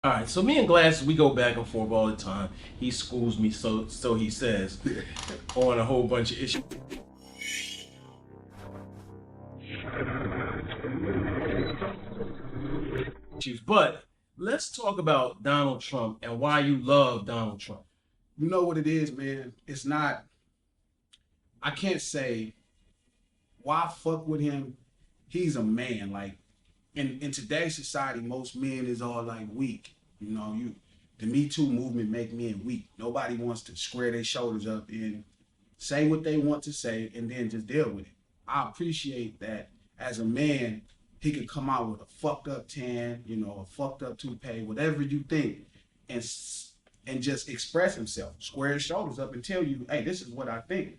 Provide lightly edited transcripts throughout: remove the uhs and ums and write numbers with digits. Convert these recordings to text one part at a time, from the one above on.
All right, so me and Glass, we go back and forth all the time. He schools me, so he says, on a whole bunch of issues. But let's talk about Donald Trump and why you love Donald Trump. You know what it is, man? It's not, I can't say why fuck with him. He's a man. Like in today's society, most men is all like weak. You know, the Me Too movement make men weak. Nobody wants to square their shoulders up and say what they want to say and then just deal with it. I appreciate that as a man, he could come out with a fucked up tan, you know, a fucked up toupee, whatever you think, and and just express himself, square his shoulders up, and tell you, hey, this is what I think.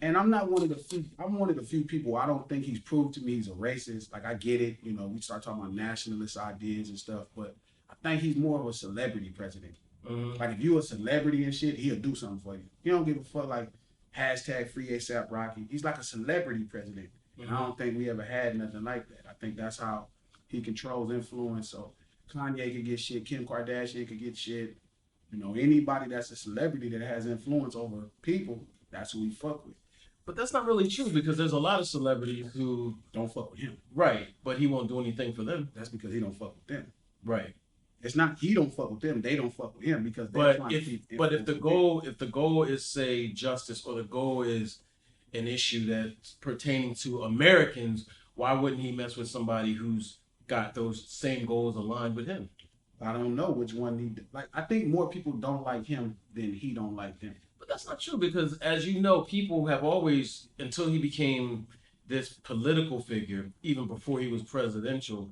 And I'm not one of the few. I'm one of the few people. I don't think he's proved to me he's a racist. Like I get it, you know, we start talking about nationalist ideas and stuff, but I think he's more of a celebrity president. Like if you a celebrity and shit, he'll do something for you. He don't give a fuck. Like hashtag free ASAP Rocky. He's like a celebrity president. And I don't think we ever had nothing like that. I think that's how he controls influence. So Kanye could get shit, Kim Kardashian could get shit. You know, anybody that's a celebrity that has influence over people, that's who we fuck with. But that's not really true because there's a lot of celebrities who don't fuck with him. Right, but he won't do anything for them. That's because he don't fuck with them. Right. It's not he don't fuck with them; they don't fuck with him because they're trying to keep. But if the goal is say justice or the goal is an issue that's pertaining to Americans, why wouldn't he mess with somebody who's got those same goals aligned with him? I don't know which one he like. I think more people don't like him than he don't like them. But that's not true because, as you know, people have always, until he became this political figure, even before he was presidential,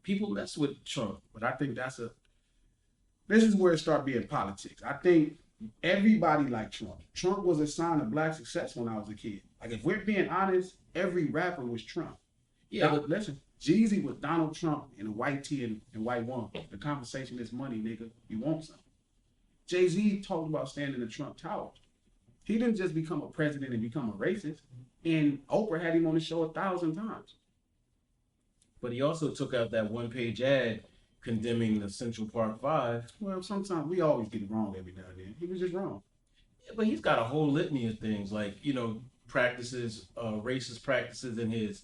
people mess with Trump. But I think this is where it started being politics. I think everybody liked Trump. Trump was a sign of black success when I was a kid. Like if we're being honest, every rapper was Trump. Yeah, but listen, JayZ was Donald Trump in a white tee and white woman. The conversation is money, nigga. You want something. JayZ talked about standing in the Trump Tower. He didn't just become a president and become a racist. And Oprah had him on the show 1,000 times. But he also took out that one-page ad condemning the Central Park Five. Well, sometimes we always get it wrong every now and then. He was just wrong. Yeah, but he's got a whole litany of things like, you know, practices, racist practices in his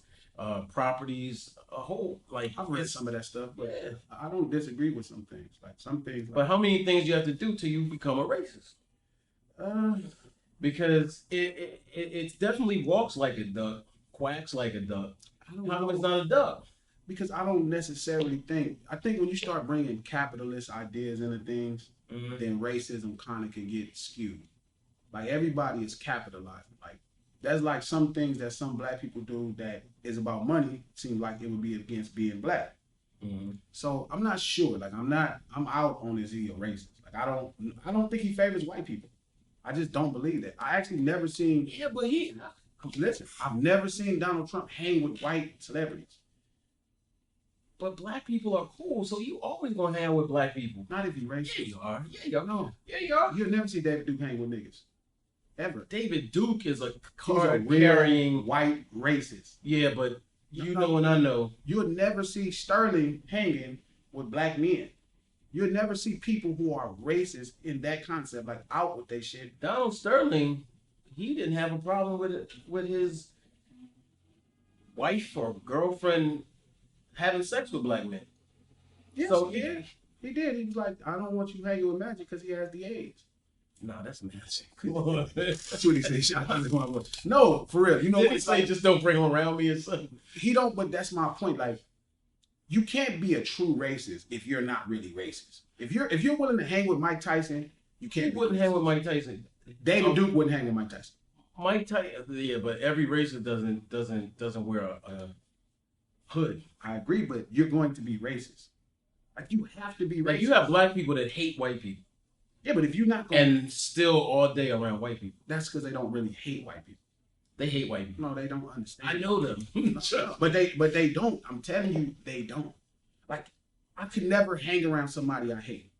properties, a whole like. I've read some of that stuff, but yeah. I don't disagree with some things. Like some things. But how many things you have to do till you become a racist? Because it definitely walks like a duck, quacks like a duck. How is not a duck? Because I don't necessarily think. I think when you start bringing capitalist ideas into things, then racism kind of can get skewed. Like everybody is capitalizing. Like there's like some things that some black people do that is about money. Seems like it would be against being black. So I'm not sure. Like I'm out on is he a racist? Like I don't think he favors white people. I just don't believe that. I actually never seen. Yeah, but listen. I've never seen Donald Trump hang with white celebrities. But black people are cool, so you always gonna hang with black people. Not if you racist. Yeah, you are. Yeah, you know. Yeah, you are. You'll never see David Duke hang with niggas. Ever. David Duke is a card-carrying white racist. Yeah, but you know and I know. You'll never see Sterling hanging with black men. You'll never see people who are racist in that concept, like out with their shit. Donald Sterling, he didn't have a problem with his wife or girlfriend having sex with black men. Yes, so yeah, he did. He was like, I don't want you hanging with Magic because he has the AIDS. Nah, that's Magic. Come on. That's what he said. No, for real. You know what he say? Just don't bring him around me or something. He don't, but that's my point. Like, you can't be a true racist if you're not really racist. If you're willing to hang with Mike Tyson, you can't. He wouldn't hang with Mike Tyson. David Duke wouldn't hang with Mike Tyson. Mike Tyson, yeah, but every racist doesn't wear a hood. I agree, but you're going to be racist. Like you have to be racist. Like you have black people that hate white people. Yeah, but if you're not going and still all day around white people. That's because they don't really hate white people. They hate white people. No, they don't understand. I know them. but they don't. I'm telling you, they don't. Like I could never hang around somebody I hate.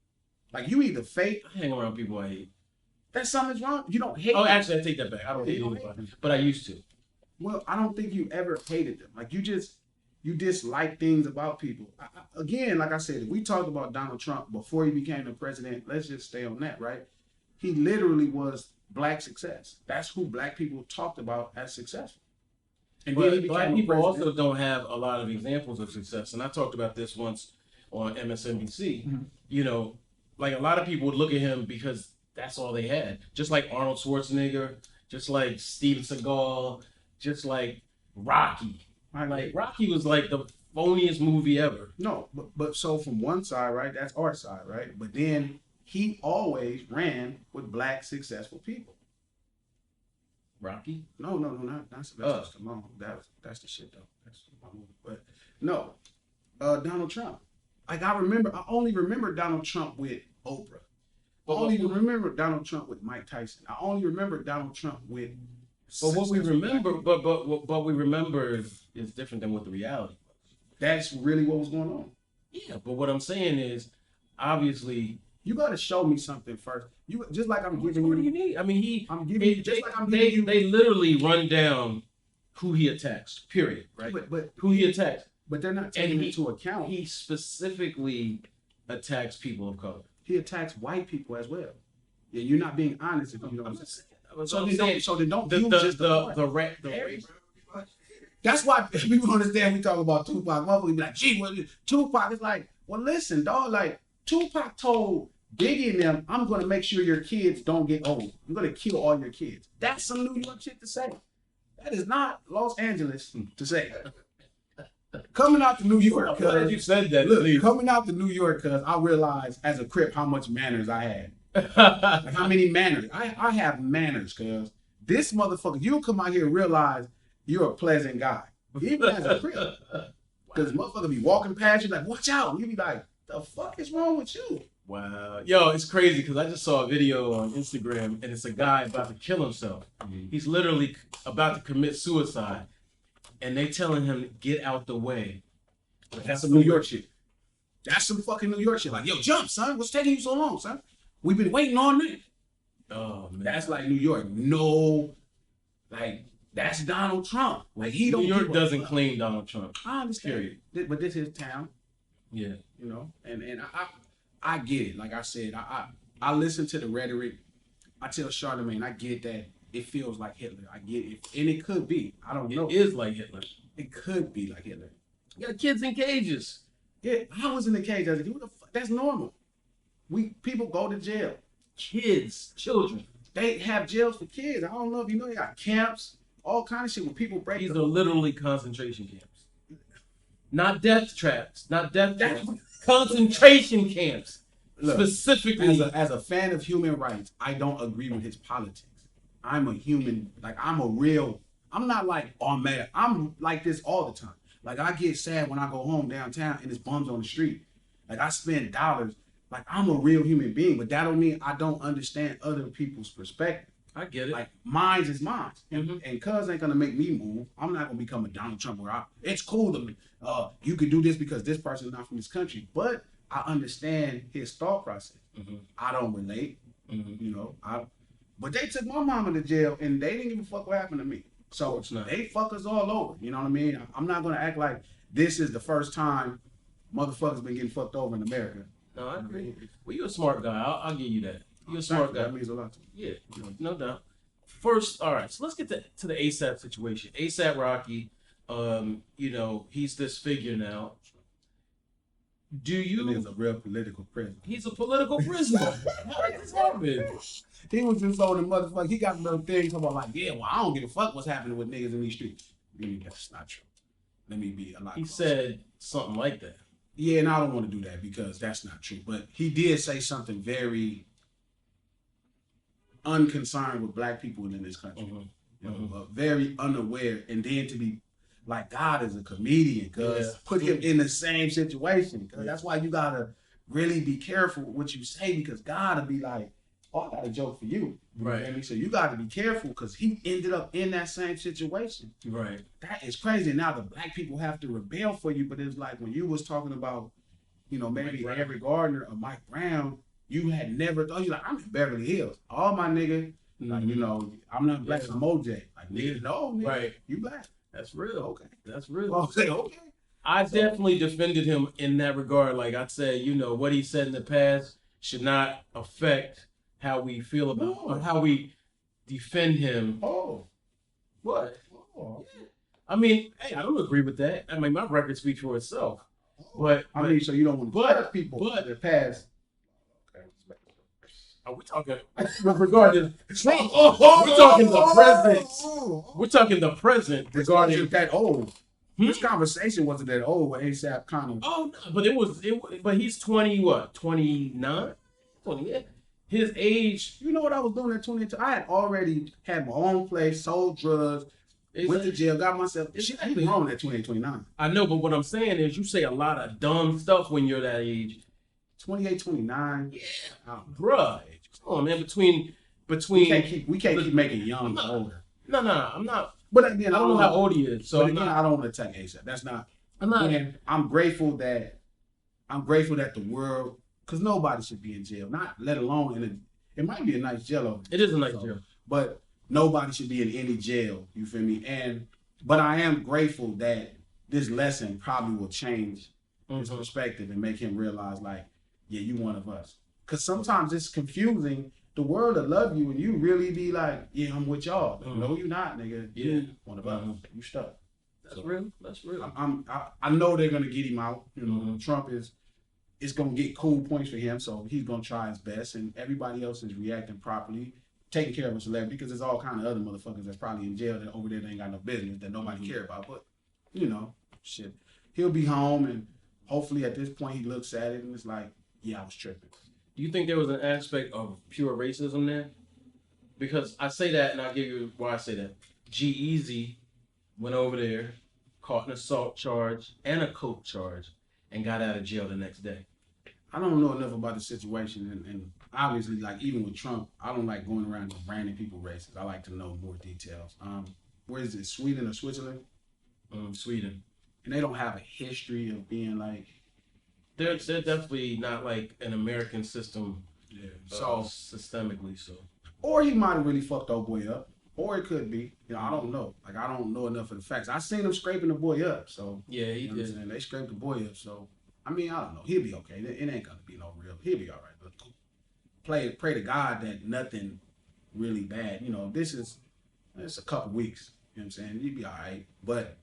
Like you either fake. I hang around people I hate. That's something's wrong. You don't hate. Oh, actually, I take that back. I don't hate anybody, but I used to. Well, I don't think you ever hated them. Like you just. you dislike things about people. Again, like I said, if we talked about Donald Trump before he became the president, let's just stay on that, right? He literally was black success. That's who black people talked about as successful. And but then he became black people president. also don't have a lot of examples of success. And I talked about this once on MSNBC. Mm-hmm. You know, like a lot of people would look at him because that's all they had. Just like Arnold Schwarzenegger, just like Steven Seagal, just like Rocky. Like Rocky was like the phoniest movie ever. No, but so from one side, right? That's our side, right? But then he always ran with black successful people. Rocky? No, not Sylvester Stallone. That's the shit though. That's my movie. But no, Donald Trump. Like I only remember Donald Trump with Oprah. I only remember Donald Trump with Mike Tyson. I only remember Donald Trump with. But what we remember, but what we remember is different than what the reality was. That's really what was going on. Yeah, but what I'm saying is, obviously, you got to show me something first. You just like I'm giving you. What do you need? I mean, I'm giving you just like I'm giving you. They literally run down who he attacks. Period. Right. But who he attacks. But they're not taking into account. He specifically attacks people of color. He attacks white people as well. Yeah, you're not being honest if you don't. So then don't the race. That's why people understand we talk about Tupac. Motherfuckers be like, gee, what is Tupac? It's like, well, listen, dog. Like Tupac told Biggie and them, I'm gonna make sure your kids don't get old. I'm gonna kill all your kids. That's some New York shit to say. That is not Los Angeles to say. Coming out to New York, cause you said that. Look, coming out to New York, cause I realized as a Crip how much manners I had. Like how many manners? I have manners, cause this motherfucker, you'll come out here and realize you're a pleasant guy. Even as a Crip. Cause motherfucker be walking past you like, watch out. And you be like, the fuck is wrong with you? Wow. Yo, it's crazy because I just saw a video on Instagram and it's a guy about to kill himself. Mm-hmm. He's literally about to commit suicide. And they telling him to get out the way. That's some New York shit. That's some fucking New York shit. Like, yo, jump, son. What's taking you so long, son? We've been waiting all night. Oh, man. That's like New York. No, like, that's Donald Trump. Like, he don't. New York doesn't claim Donald Trump. I understand. But this is town. Yeah. You know? And I get it. Like I said, I listen to the rhetoric. I tell Charlamagne, I get that. It feels like Hitler. I get it. And it could be. I don't know. It is like Hitler. It could be like Hitler. You got kids in cages. Yeah, I was in the cage. I was like, what the fuck? That's normal. People go to jail. Kids, children. They have jails for kids. I don't know if you know, they got camps, all kind of shit where people break. These are literally concentration camps. Not death traps. Not death traps. Concentration camps. Look, specifically. As a fan of human rights, I don't agree with his politics. I'm a human, I'm not like, oh, I'm mad. I'm like this all the time. Like, I get sad when I go home downtown and it's bums on the street. Like, I spend dollars. Like, I'm a real human being, but that don't mean I don't understand other people's perspective. I get it. Like, mine's is mine. Mm-hmm. And cuz ain't gonna make me move. I'm not gonna become a Donald Trump where it's cool to me. You could do this because this person's not from this country. But I understand his thought process. Mm-hmm. I don't relate. Mm-hmm. You know, but they took my mama to jail and they didn't even fuck what happened to me. So they fuck us all over. You know what I mean? I'm not gonna act like this is the first time motherfuckers been getting fucked over in America. No, I agree. Well, you're a smart guy. I'll give you that. You're a smart guy. That means a lot to me. Yeah, no doubt. First, all right. So let's get to the ASAP situation. ASAP Rocky. You know, he's this figure now. He's a real political prisoner. He's a political prisoner. How did this happen? He was just on the motherfucker. He got little things about like, yeah, well, I don't give a fuck what's happening with niggas in these streets. That's not true. Let me be a lot. He said something like that. Yeah, and I don't want to do that because that's not true. But he did say something very unconcerned with black people in this country. Mm-hmm. You know, very unaware. And then to be like, God is a comedian, cuz put him in the same situation. Cuz that's why you gotta really be careful with what you say, because God will be like, oh, I got a joke for you. Right. You know what I mean? So you gotta be careful because he ended up in that same situation. Right. That is crazy. Now the black people have to rebel for you, but it's like when you was talking about, you know, maybe Eric Gardner or Mike Brown, you had never thought, you like, I'm in Beverly Hills. All my niggas, like, you know, I'm not black, I'm OJ. Like, nigga, no, nigga, right. You black. That's real. Okay. That's real. I'll say, okay. I definitely defended him in that regard. Like I'd say, you know, what he said in the past should not affect how we feel about or how we defend him. Oh. What? Oh. I mean, hey, I don't agree with that. I mean, my record speaks for itself. But I mean, so you don't want to judge people in the past. Are we talking with regard to Trump? We're talking the present. We're talking the present regarding that old. This conversation wasn't that old when ASAP kind of. Oh no, but it was. But he's 20. What? 29. 28. His age. You know what I was doing at 22? I had already had my own place, sold drugs, went to jail, got myself. Shit, I even wrong at 28, 29. I know, but what I'm saying is, you say a lot of dumb stuff when you're that age. 28, 29. Yeah, bruh. Come on, man. Between we can't keep making young older. No, I'm not. But again, I don't know how old he is. So again, I don't want to attack ASAP. That's not. I'm not. Again, I'm grateful that the world, because nobody should be in jail. Not let alone it might be a nice jail. It is a nice jail, but nobody should be in any jail. You feel me? But I am grateful that this lesson probably will change his perspective and make him realize, like, yeah, you one of us. Because sometimes it's confusing. The world will love you and you really be like, yeah, I'm with y'all. No, you're not, nigga. You one of us. You stuck. That's real. That's real. I know they're gonna get him out. You know, Trump is gonna get cool points for him, so he's gonna try his best, and everybody else is reacting properly, taking care of a celebrity, because there's all kind of other motherfuckers that's probably in jail that over there they ain't got no business that nobody care about. But you know, shit, he'll be home, and hopefully at this point he looks at it and it's like, yeah, I was tripping. Do you think there was an aspect of pure racism there? Because I say that, and I'll give you why I say that. JayZ went over there, caught an assault charge and a coke charge, and got out of jail the next day. I don't know enough about the situation, and obviously, like, even with Trump, I don't like going around and branding people racist. I like to know more details. Where is it, Sweden or Switzerland? Sweden. And they don't have a history of being like... They're definitely not like an American system. Yeah. So systemically, so. Or he might have really fucked old boy up. Or it could be. You know, I don't know. Like, I don't know enough of the facts. I seen him scraping the boy up. So yeah, he did. They scraped the boy up. So I mean, I don't know. He'll be okay. It ain't gonna be no real. He'll be all right. But pray to God that nothing really bad. You know, it's a couple weeks. You know what I'm saying? He'll be all right. But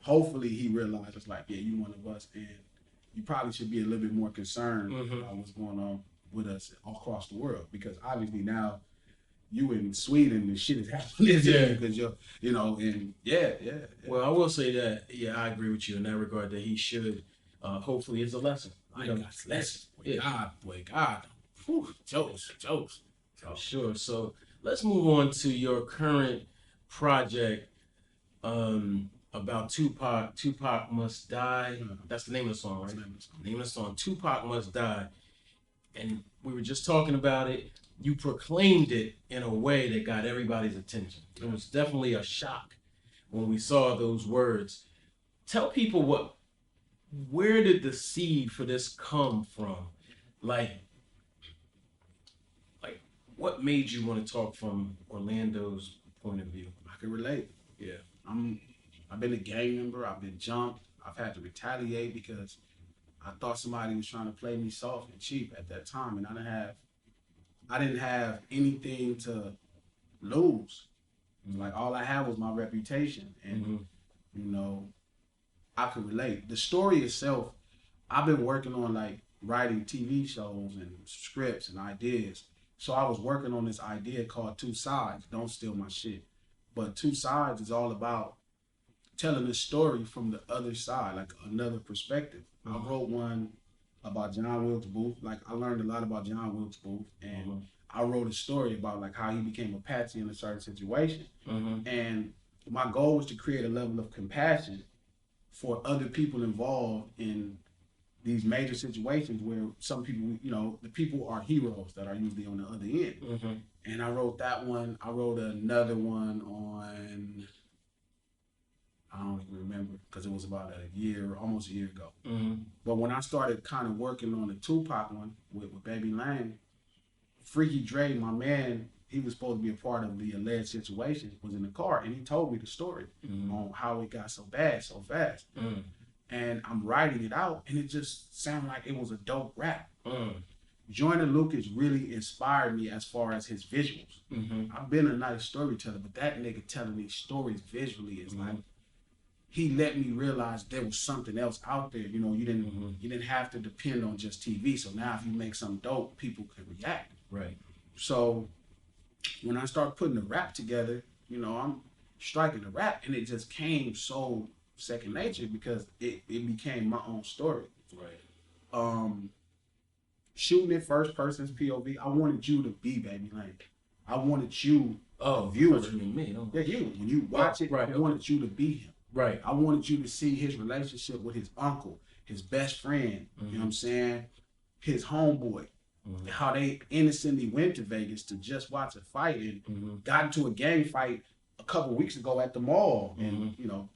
hopefully he realizes, like, yeah, you one of us, and you probably should be a little bit more concerned about what's going on with us across the world, because obviously now you in Sweden and shit is happening because you're, you know, and yeah. Well, I will say that, yeah, I agree with you in that regard, that he should, hopefully it's a lesson. I got lessons. God. Whew, jokes. Sure. So let's move on to your current project, about Tupac. Tupac Must Die. That's the name of the song, right? The name of the song. Tupac Must Die. And we were just talking about it. You proclaimed it in a way that got everybody's attention. It was definitely a shock when we saw those words. Tell people where did the seed for this come from? Like what made you want to talk from Orlando's point of view? I can relate. Yeah. I've been a gang member. I've been jumped. I've had to retaliate because I thought somebody was trying to play me soft and cheap at that time, and I didn't have anything to lose. Like, all I had was my reputation, and you know, I could relate. The story itself, I've been working on, like, writing TV shows and scripts and ideas. So I was working on this idea called Two Sides. Don't steal my shit. But Two Sides is all about telling a story from the other side, like another perspective. I wrote one about John Wilkes Booth. Like, I learned a lot about John Wilkes Booth, and I wrote a story about, like, how he became a patsy in a certain situation. And my goal was to create a level of compassion for other people involved in these major situations where some people, you know, the people are heroes that are usually on the other end. And I wrote that one. I wrote another one on, I don't even remember, because it was about almost a year ago. But when I started kind of working on the Tupac one with Baby Lane, Freaky Dre, my man, he was supposed to be a part of the alleged situation, was in the car, and he told me the story on how it got so bad so fast. And I'm writing it out, and it just sounded like it was a dope rap. Joyner Lucas really inspired me as far as his visuals. I've been a nice storyteller, but that nigga telling these stories visually is like, he let me realize there was something else out there. You know, you didn't have to depend on just TV. So now if you make something dope, people can react. Right. So when I start putting the rap together, you know, I'm striking the rap, and it just came so second nature because it became my own story. Right. Shooting it first person's POV, I wanted you to be Baby Lane. I wanted you, viewer. you me. Yeah, you. When you watch it, right, I wanted you to be him. Right. I wanted you to see his relationship with his uncle, his best friend, you know what I'm saying? His homeboy. How they innocently went to Vegas to just watch a fight and got into a gang fight a couple weeks ago at the mall and, you know,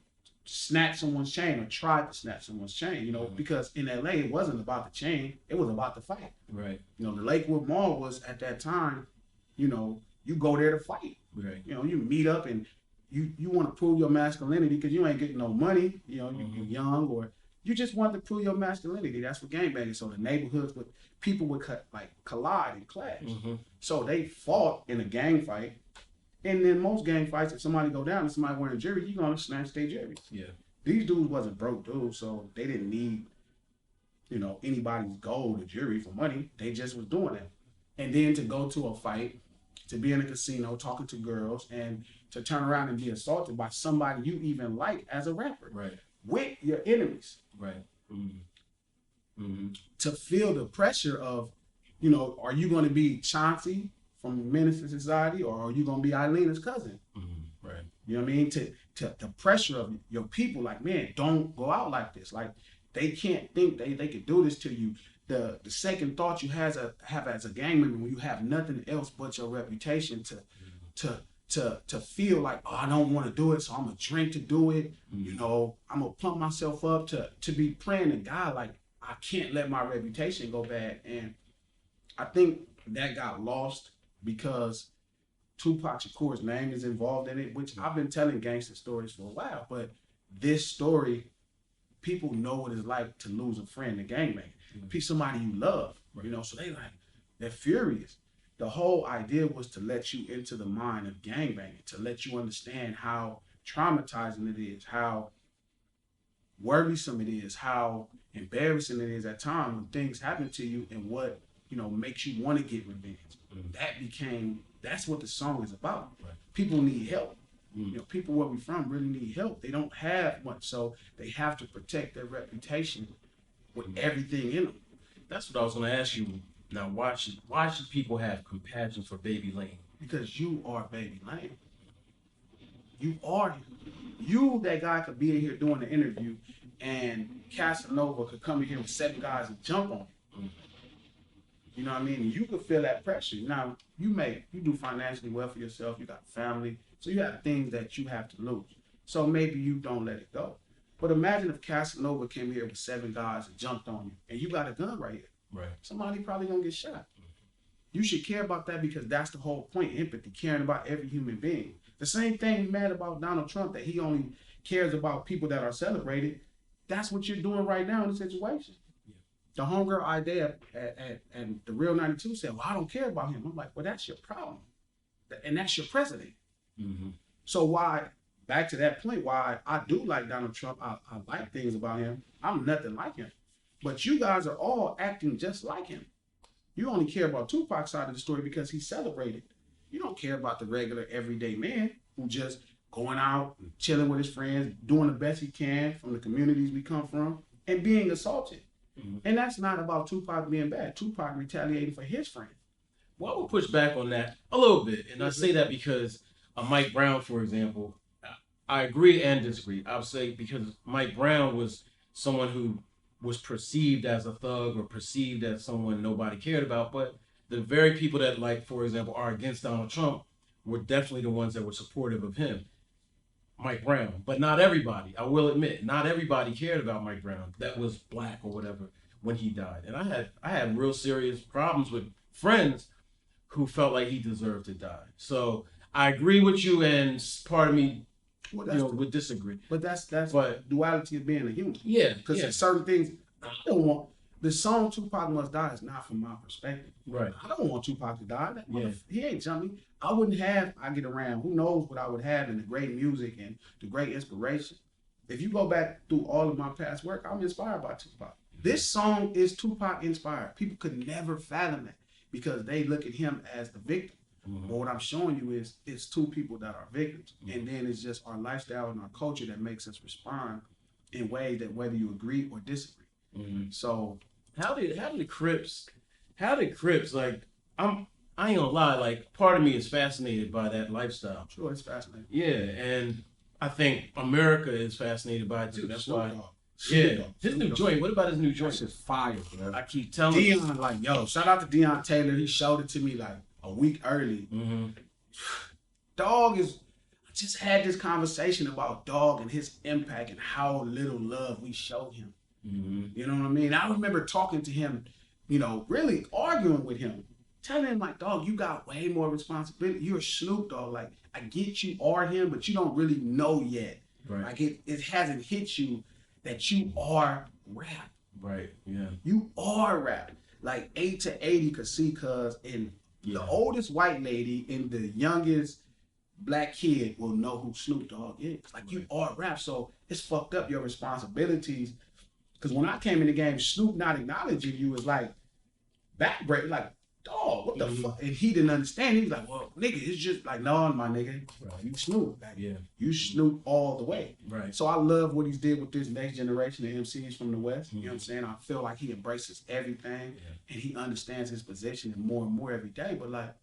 snatch someone's chain or tried to snatch someone's chain, you know, because in LA it wasn't about the chain, it was about the fight. Right. You know, the Lakewood Mall was at that time, you know, you go there to fight. Right. You know, you meet up and you want to prove your masculinity because you ain't getting no money, you know, you're young, or you just want to prove your masculinity. That's what gangbanging. So the neighborhoods with people would collide and clash. So they fought in a gang fight. And then most gang fights, if somebody go down and somebody wearing a jury, you're gonna snatch their juries. Yeah. These dudes wasn't broke dudes, so they didn't need, you know, anybody's gold or jury for money. They just was doing that. And then to go to a fight, to be in a casino talking to girls, and to turn around and be assaulted by somebody you even like as a rapper. Right. With your enemies. Right. To feel the pressure of, you know, are you going to be Chauncey from Menace to Society, or are you going to be Eileen's cousin? Right. You know what I mean? To the pressure of your people, like, man, don't go out like this. Like, they can't think they could do this to you. The second thought you have as a gang member when you have nothing else but your reputation to feel like, oh, I don't want to do it, so I'm gonna drink to do it. You know, I'm gonna pump myself up to be praying to God, like, I can't let my reputation go bad. And I think that got lost because Tupac Shakur's name is involved in it, which I've been telling gangster stories for a while, but this story, people know what it's like to lose a friend to gangbang. Somebody you love, you know, so they're furious. The whole idea was to let you into the mind of gangbanging, to let you understand how traumatizing it is, how worrisome it is, how embarrassing it is at times when things happen to you, and what, you know, makes you want to get revenge. That's what the song is about. Right. People need help. You know, people where we from really need help. They don't have much, so they have to protect their reputation with everything in them. That's what I was going to ask you. Now, why should people have compassion for Baby Lane? Because you are Baby Lane. You are you. That guy could be in here doing the interview, and Casanova could come in here with 7 guys and jump on him. You know what I mean? You could feel that pressure. Now, you do financially well for yourself. You got family, so you have things that you have to lose. So maybe you don't let it go. But imagine if Casanova came here with 7 guys and jumped on you, and you got a gun right here. Right. Somebody probably gonna get shot. You should care about that because that's the whole point, empathy, caring about every human being. The same thing mad about Donald Trump, that he only cares about people that are celebrated. That's what you're doing right now in the situation. Yeah. The homegirl idea at the Real 92 said, well, I don't care about him. I'm like, well, that's your problem. And that's your president. So why, back to that point, why I do like Donald Trump, I like things about him. I'm nothing like him. But you guys are all acting just like him. You only care about Tupac's side of the story because he's celebrated. You don't care about the regular everyday man who just going out, chilling with his friends, doing the best he can from the communities we come from, and being assaulted. And that's not about Tupac being bad. Tupac retaliating for his friend. Well, I would push back on that a little bit. And I say that because Mike Brown, for example, I agree and disagree. I would say because Mike Brown was someone who was perceived as a thug or perceived as someone nobody cared about. But the very people that, like, for example, are against Donald Trump were definitely the ones that were supportive of him, Mike Brown. But not everybody, I will admit, not everybody cared about Mike Brown that was black or whatever when he died. And I had real serious problems with friends who felt like he deserved to die. So I agree with you, and part of me, would disagree. But that's duality of being a human. Yeah, because yeah. certain things I don't want. The song Tupac Must Die is not from my perspective. Right. I don't want Tupac to die. He ain't jumping. I wouldn't have I Get Around. Who knows what I would have in the great music and the great inspiration. If you go back through all of my past work, I'm inspired by Tupac. This song is Tupac inspired. People could never fathom that because they look at him as the victim. Mm-hmm. But what I'm showing you is it's two people that are victims. Mm-hmm. And then it's just our lifestyle and our culture that makes us respond in ways that whether you agree or disagree. Mm-hmm. So how did the Crips like I ain't gonna lie, like part of me is fascinated by that lifestyle. Sure, it's fascinating. Yeah, and I think America is fascinated by it too. That's why. Snoop his new joint. What about his new joint? That's just fire, bro. I keep telling Dion, like, yo, shout out to Deion Taylor. He showed it to me like a week early. Mm-hmm. Dog is. I just had this conversation about Dog and his impact and how little love we show him. Mm-hmm. You know what I mean? I remember talking to him, really arguing with him, telling him like, dog, you got way more responsibility. You're Snoop Dogg. Like, I get you are him, but you don't really know yet. Right. Like it hasn't hit you that you are rap. Right. Yeah. You are rap. Like 8 to 80 could see cuz and the oldest white lady and the youngest black kid will know who Snoop Dogg is. Like you are rap. So it's fucked up your responsibilities. Because when I came in the game, Snoop not acknowledging you is like backbreak, like, dog, what the fuck? And he didn't understand. He was like, well, nigga, it's just like, no, my nigga, you Snoop. Like, you Snoop all the way. Right. So I love what he did with this next generation of MCs from the West. Mm-hmm. You know what I'm saying? I feel like he embraces everything and he understands his position and more every day. But like,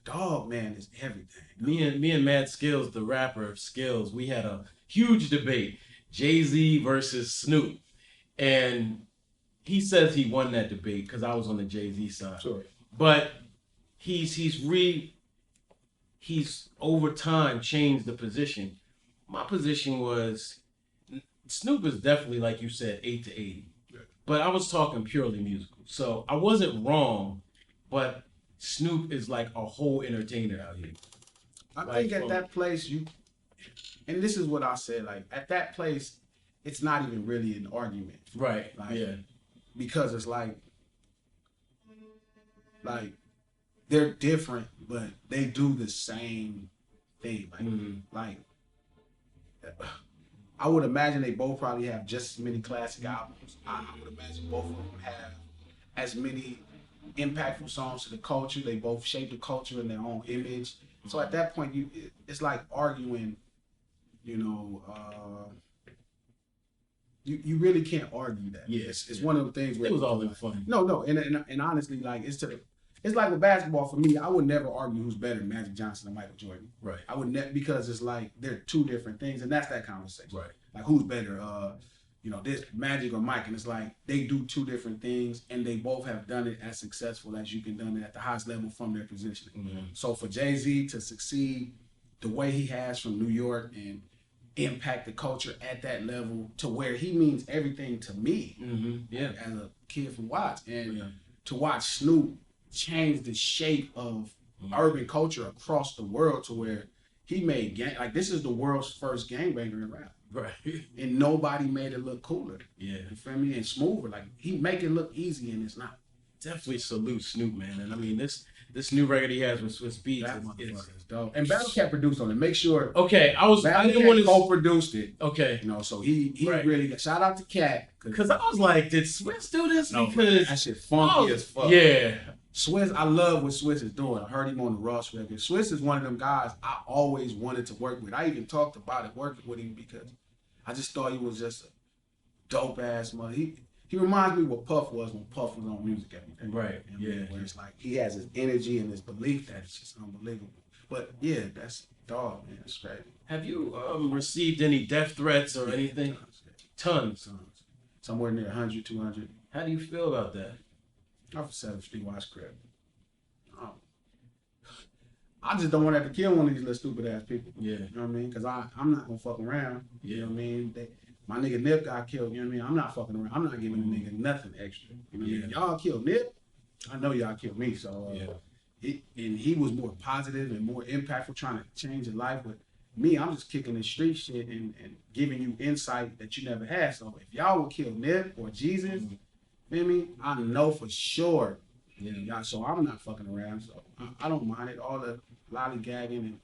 dog, man, is everything. Dog. Me and Mad Skills, the rapper Skills, we had a huge debate. JayZ versus Snoop. And he says he won that debate because I was on the JayZ side. Sure. But he's over time changed the position. My position was Snoop is definitely, like you said, 8 to 80. Yeah. But I was talking purely musical. So I wasn't wrong, but Snoop is like a whole entertainer out here. I think at that place and this is what I said, like at that place, it's not even really an argument. Right. Like, because it's like they're different, but they do the same thing. Like, I would imagine they both probably have just as many classic albums. I would imagine both of them have as many impactful songs to the culture. They both shape the culture in their own image. So at that point, it's like arguing. You really can't argue that. Yes, it's one of the things where it was all in fun. No, and honestly, like it's like with basketball for me. I would never argue who's better, Magic Johnson or Michael Jordan. Right. I would because it's like they're two different things, and that's that conversation. Right. Like who's better, this Magic or Mike, and it's like they do two different things, and they both have done it as successful as you can done it at the highest level from their position. Mm-hmm. So for JayZ to succeed the way he has from New York and impact the culture at that level to where he means everything to me as a kid from Watts, and to watch Snoop change the shape of urban culture across the world to where he made this is the world's first gangbanger in rap. Right. And nobody made it look cooler. Yeah. You feel me? And smoother. Like he make it look easy and it's not. Definitely salute Snoop, man. And I mean this new record he has with Swiss Beats is dope. And Battle Cat produced on it. Make sure. Okay, I didn't want to co-produced it. Okay. So he really shout out to Cat. Because I was like, did Swiss do this? No, because that shit funky as fuck. Yeah. Swiss, I love what Swiss is doing. I heard him on the Ross record. Swiss is one of them guys I always wanted to work with. I even talked about it working with him because I just thought he was just a dope ass mother. He reminds me what Puff was when Puff was on music every day. Right. You know where it's like he has his energy and his belief that it's just unbelievable. But yeah, that's dog, man. It's crazy. Have you received any death threats or anything? Tons. Somewhere near 100, 200. How do you feel about that? Off of 7th Street, West Crip. I just don't want to have to kill one of these little stupid ass people. Yeah. You know what I mean? Because I'm not going to fuck around. You know what I mean? My nigga Nip got killed. You know what I mean? I'm not fucking around. I'm not giving a nigga nothing extra. You know what I mean? Y'all killed Nip. I know y'all killed me, so he was more positive and more impactful, trying to change your life. But me, I'm just kicking the street shit and giving you insight that you never had. So if y'all would kill Nip or Jesus, feel me? I know for sure. Yeah. So I'm not fucking around. So I don't mind it. All the lollygagging and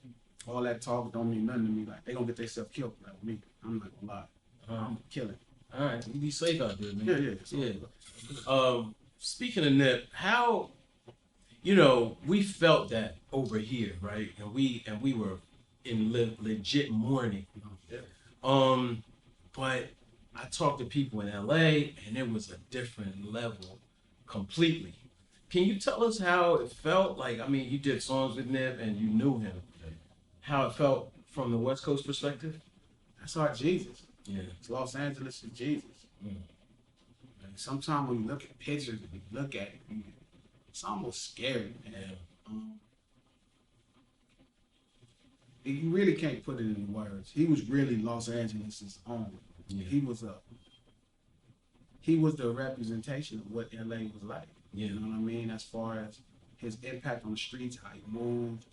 all that talk don't mean nothing to me. Like they gonna get themselves killed. Like me, I'm not gonna lie. I'm killing. All right, you be safe out there, man. Yeah. Speaking of Nip, how we felt that over here, right? And we were in legit mourning. But I talked to people in LA, and it was a different level, completely. Can you tell us how it felt? Like, I mean, you did songs with Nip, and you knew him. How it felt from the West Coast perspective? That's our Jesus. Yeah. It's Los Angeles and Jesus. Sometimes when you look at pictures and you look at it, it's almost scary, man. You really can't put it in words. He was really Los Angeles' own. Yeah. He was the representation of what LA was like. Yeah. You know what I mean? As far as his impact on the streets, how he moved,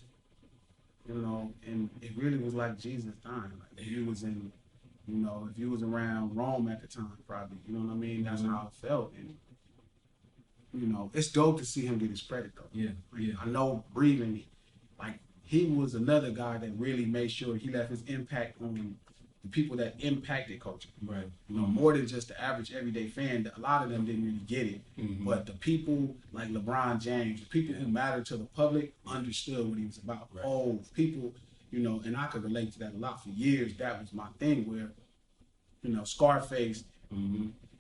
and it really was like Jesus dying. Like he was in, if you was around Rome at the time, probably, you know what I mean? That's how it felt. And, it's dope to see him get his credit though. Yeah. Like, I know breathing, like he was another guy that really made sure he left his impact on the people that impacted culture. Right. More than just the average everyday fan. A lot of them didn't really get it. But the people like LeBron James, the people who mattered to the public understood what he was about. Right. People, and I could relate to that a lot. For years, that was my thing where, Scarface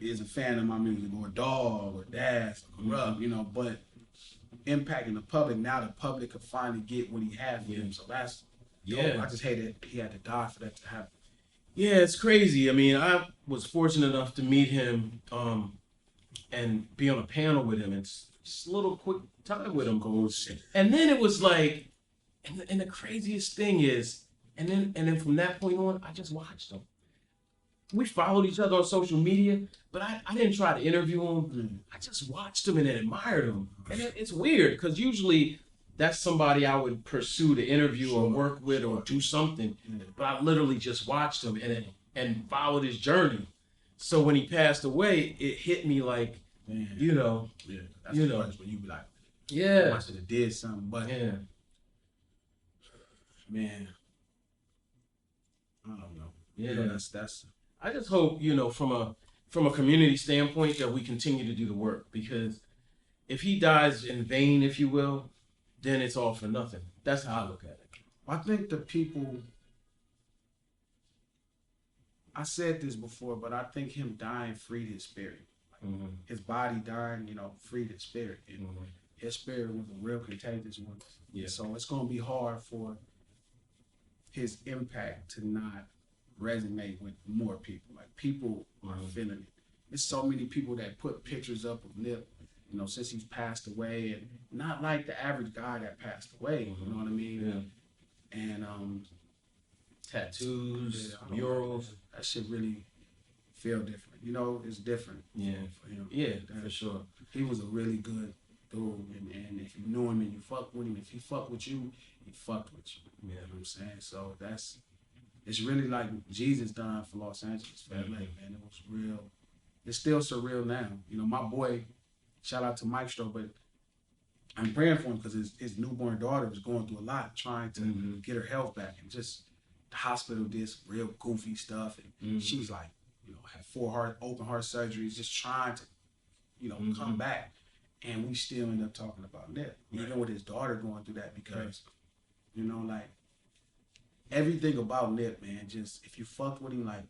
is a fan of my music, or Dog, or Das, or Corrupt, but impacting the public, now the public could finally get what he had for him. So that's dope. I just hated he had to die for that to happen. Yeah, it's crazy. I mean, I was fortunate enough to meet him and be on a panel with him. It's just a little quick time with him. And then it was like, and the craziest thing is, and then from that point on, I just watched him. We followed each other on social media, but I didn't try to interview him. I just watched him and admired him. And it's weird, because usually that's somebody I would pursue to interview or work with or do something. But I literally just watched him and followed his journey. So when he passed away, it hit me like, that's the place where you be like, I should have did something, but man, I don't know. Yeah, that's. I just hope, from a community standpoint, that we continue to do the work, because if he dies in vain, if you will, then it's all for nothing. That's how I look at it. I think the people, I said this before, but I think him dying freed his spirit. Like, his body dying, freed his spirit. And his spirit was a real contagious one. Yeah. So it's going to be hard for his impact to not resonate with more people. Like, people are feeling it. There's so many people that put pictures up of Nip, since he's passed away, and not like the average guy that passed away. You know what I mean? Yeah. And tattoos, murals. That shit really feel different. It's different. Yeah. For him. Yeah, for sure. He was a really good dude, and if you knew him and you fucked with him, if he fucked with you, he fucked with you. You know what I'm saying? So it's really like Jesus dying for Los Angeles, for LA, man. It was real. It's still surreal now. My boy, shout out to Maestro, but I'm praying for him because his newborn daughter was going through a lot, trying to get her health back, and just the hospital did some real goofy stuff, and she's like, had 4 open heart surgeries, just trying to, come back, and we still end up talking about Nip, even with his daughter going through that, because, like, everything about Nip, man, just, if you fucked with him, like,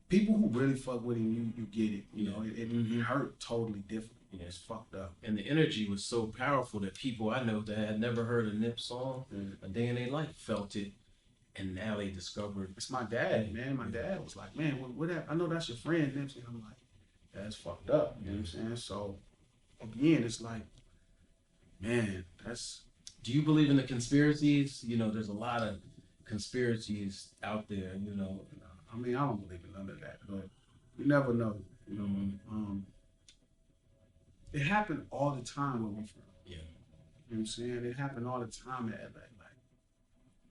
people who really fuck with him, you get it. It hurt totally different. Yeah. It's fucked up. And the energy was so powerful that people I know that had never heard a Nip song a day in their life felt it, and now they discovered. It's my dad, man. My dad was like, man, what I know that's your friend, Nipsey. And I'm like, that's fucked up. You know what I'm saying? So, again, it's like, man, that's. Do you believe in the conspiracies? There's a lot of conspiracies out there, I mean, I don't believe in none of that, but you never know. it happened all the time where we're from. Yeah. You know what I'm saying? It happened all the time in LA. Like,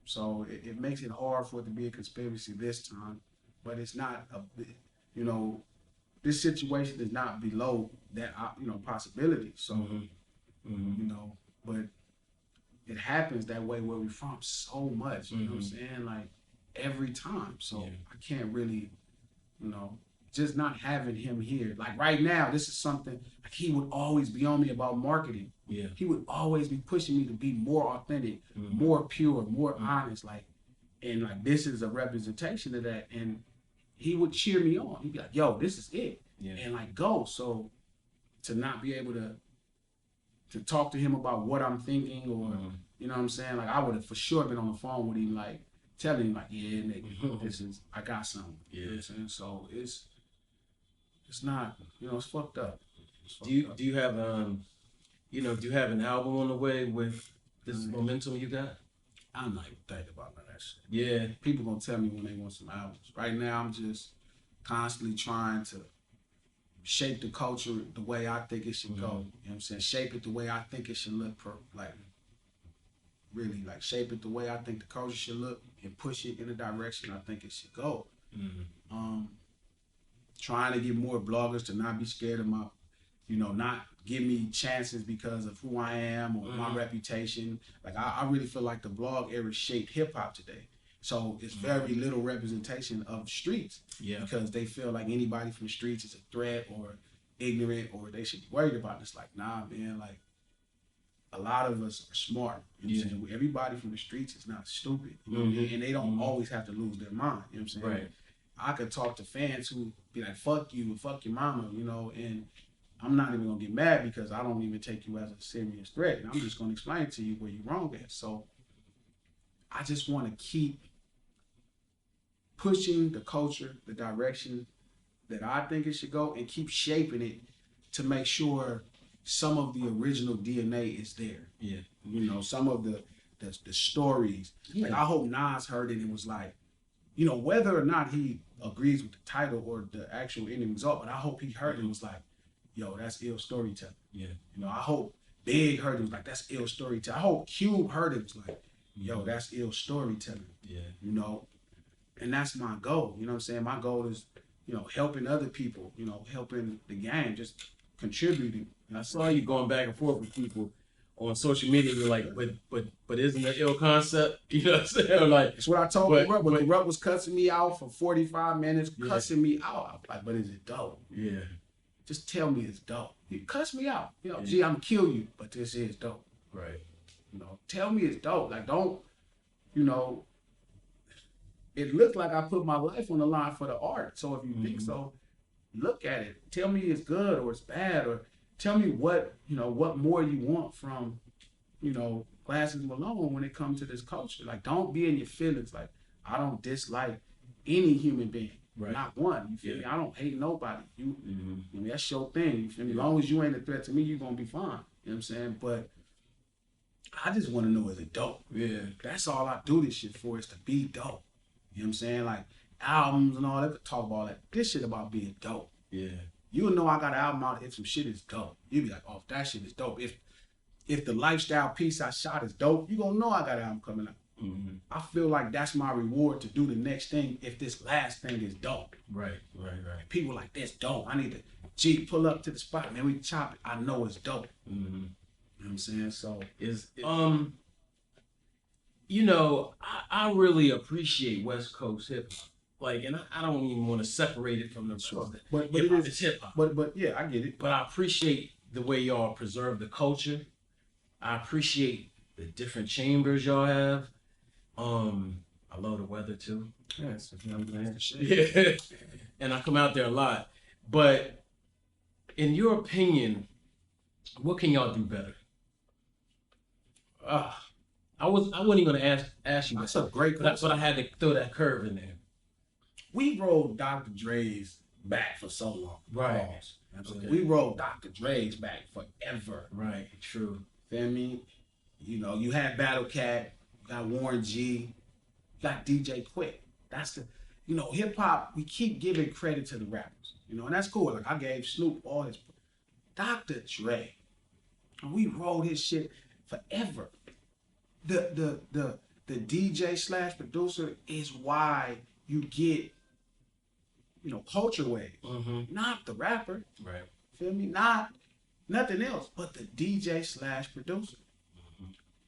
so it makes it hard for it to be a conspiracy this time, but it's not you know, this situation is not below that, you know, possibility. So, you know, but it happens that way where we're from so much, you know what I'm saying? Like every time. So I can't really, you know, just not having him here. Like right now, this is something like he would always be on me about marketing. Yeah. He would always be pushing me to be more authentic, more pure, more honest. Like, and like this is a representation of that. And he would cheer me on. He'd be like, yo, this is it. Yeah. And like go. So to not be able to talk to him about what I'm thinking or you know what I'm saying? Like I would have for sure been on the phone with him, like telling him like, yeah, nigga, I got something. Yeah. You know what I'm saying? So it's not, you know, it's fucked up. Do you have do you have an album on the way with this momentum you got? I'm not even thinking about none of that shit. Yeah. People gonna tell me when they want some albums. Right now I'm just constantly trying to shape the culture the way I think it should go. You know what I'm saying? Shape it the way I think it should look really like shape it the way I think the culture should look and push it in the direction I think it should go. Trying to get more bloggers to not be scared of my, you know, not give me chances because of who I am or my reputation. Like I really feel like the blog era shaped hip hop today. So it's very little representation of streets. Yeah. Because they feel like anybody from the streets is a threat or ignorant or they should be worried about it. It's like, nah, man, like a lot of us are smart. You know what I'm saying? Everybody from the streets is not stupid. You know what I mean? And they don't always have to lose their mind. You know what I'm saying? Right. I could talk to fans who be like, fuck you, fuck your mama, you know, and I'm not even gonna get mad because I don't even take you as a serious threat. And I'm just gonna explain to you where you're wrong at. So I just wanna keep pushing the culture, the direction that I think it should go and keep shaping it to make sure some of the original DNA is there. Yeah. You know, some of the stories. Yeah. Like I hope Nas heard it and was like, you know, whether or not he agrees with the title or the actual ending result, but I hope he heard it and was like, yo, that's ill storytelling. Yeah. You know, I hope Big heard it and was like, that's ill storytelling. I hope Cube heard it and was like, yo, that's ill storytelling. Yeah. You know, and that's my goal. You know what I'm saying? My goal is, you know, helping other people, you know, helping the game, just contributing. And I saw you going back and forth with people on social media. You're like, but isn't it ill concept? You know what I'm saying? Like, it's what I told Corrupt. But Corrupt was cussing me out for 45 minutes, cussing me out. I was like, but is it dope? Yeah. Just tell me it's dope. You cuss me out. You know, gee, I'm gonna kill you, but this is dope. Right. You know, tell me it's dope. Like, don't, you know, it looked like I put my life on the line for the art. So if you think so, look at it. Tell me it's good or it's bad, or tell me what, you know, what more you want from, you know, Glasses Malone when it comes to this culture. Like, don't be in your feelings. Like, I don't dislike any human being. Right. Not one. You feel me? I don't hate nobody. You, I mean, that's your thing. You feel me? As long as you ain't a threat to me, you're gonna be fine. You know what I'm saying? But I just want to know, is it dope? Yeah. That's all I do this shit for, is to be dope. You know what I'm saying? Like albums and all that, could talk about all that. This shit about being dope. Yeah. You'll know I got an album out if some shit is dope. You'll be like, oh, that shit is dope. If the lifestyle piece I shot is dope, you gonna know I got an album coming out. I feel like that's my reward to do the next thing if this last thing is dope. Right. People like, this dope. I need to pull up to the spot, man. We chop it. I know it's dope. You know what I'm saying? So you know, I really appreciate West Coast hip hop. Like, and I don't even want to separate it from the rest. But it's hip hop. But yeah, I get it. But I appreciate the way y'all preserve the culture. I appreciate the different chambers y'all have. I love the weather too. Yes, yeah. And I come out there a lot. But in your opinion, what can y'all do better? I wasn't even gonna ask you. That's a great question. But I had to throw that curve in there. We rolled Dr. Dre's back for so long. Right. Okay. We rolled Dr. Dre's back forever. Right. True. Feel me? You know, you had Battle Cat, you got Warren G, you got DJ Quick. That's the, you know, hip hop, we keep giving credit to the rappers. You know, and that's cool. Like, I gave Snoop all his Dr. Dre. And we rolled his shit forever. The DJ slash producer is why you get, culture wave. Not the rapper. Right. Feel me? Not nothing else, but the DJ slash producer.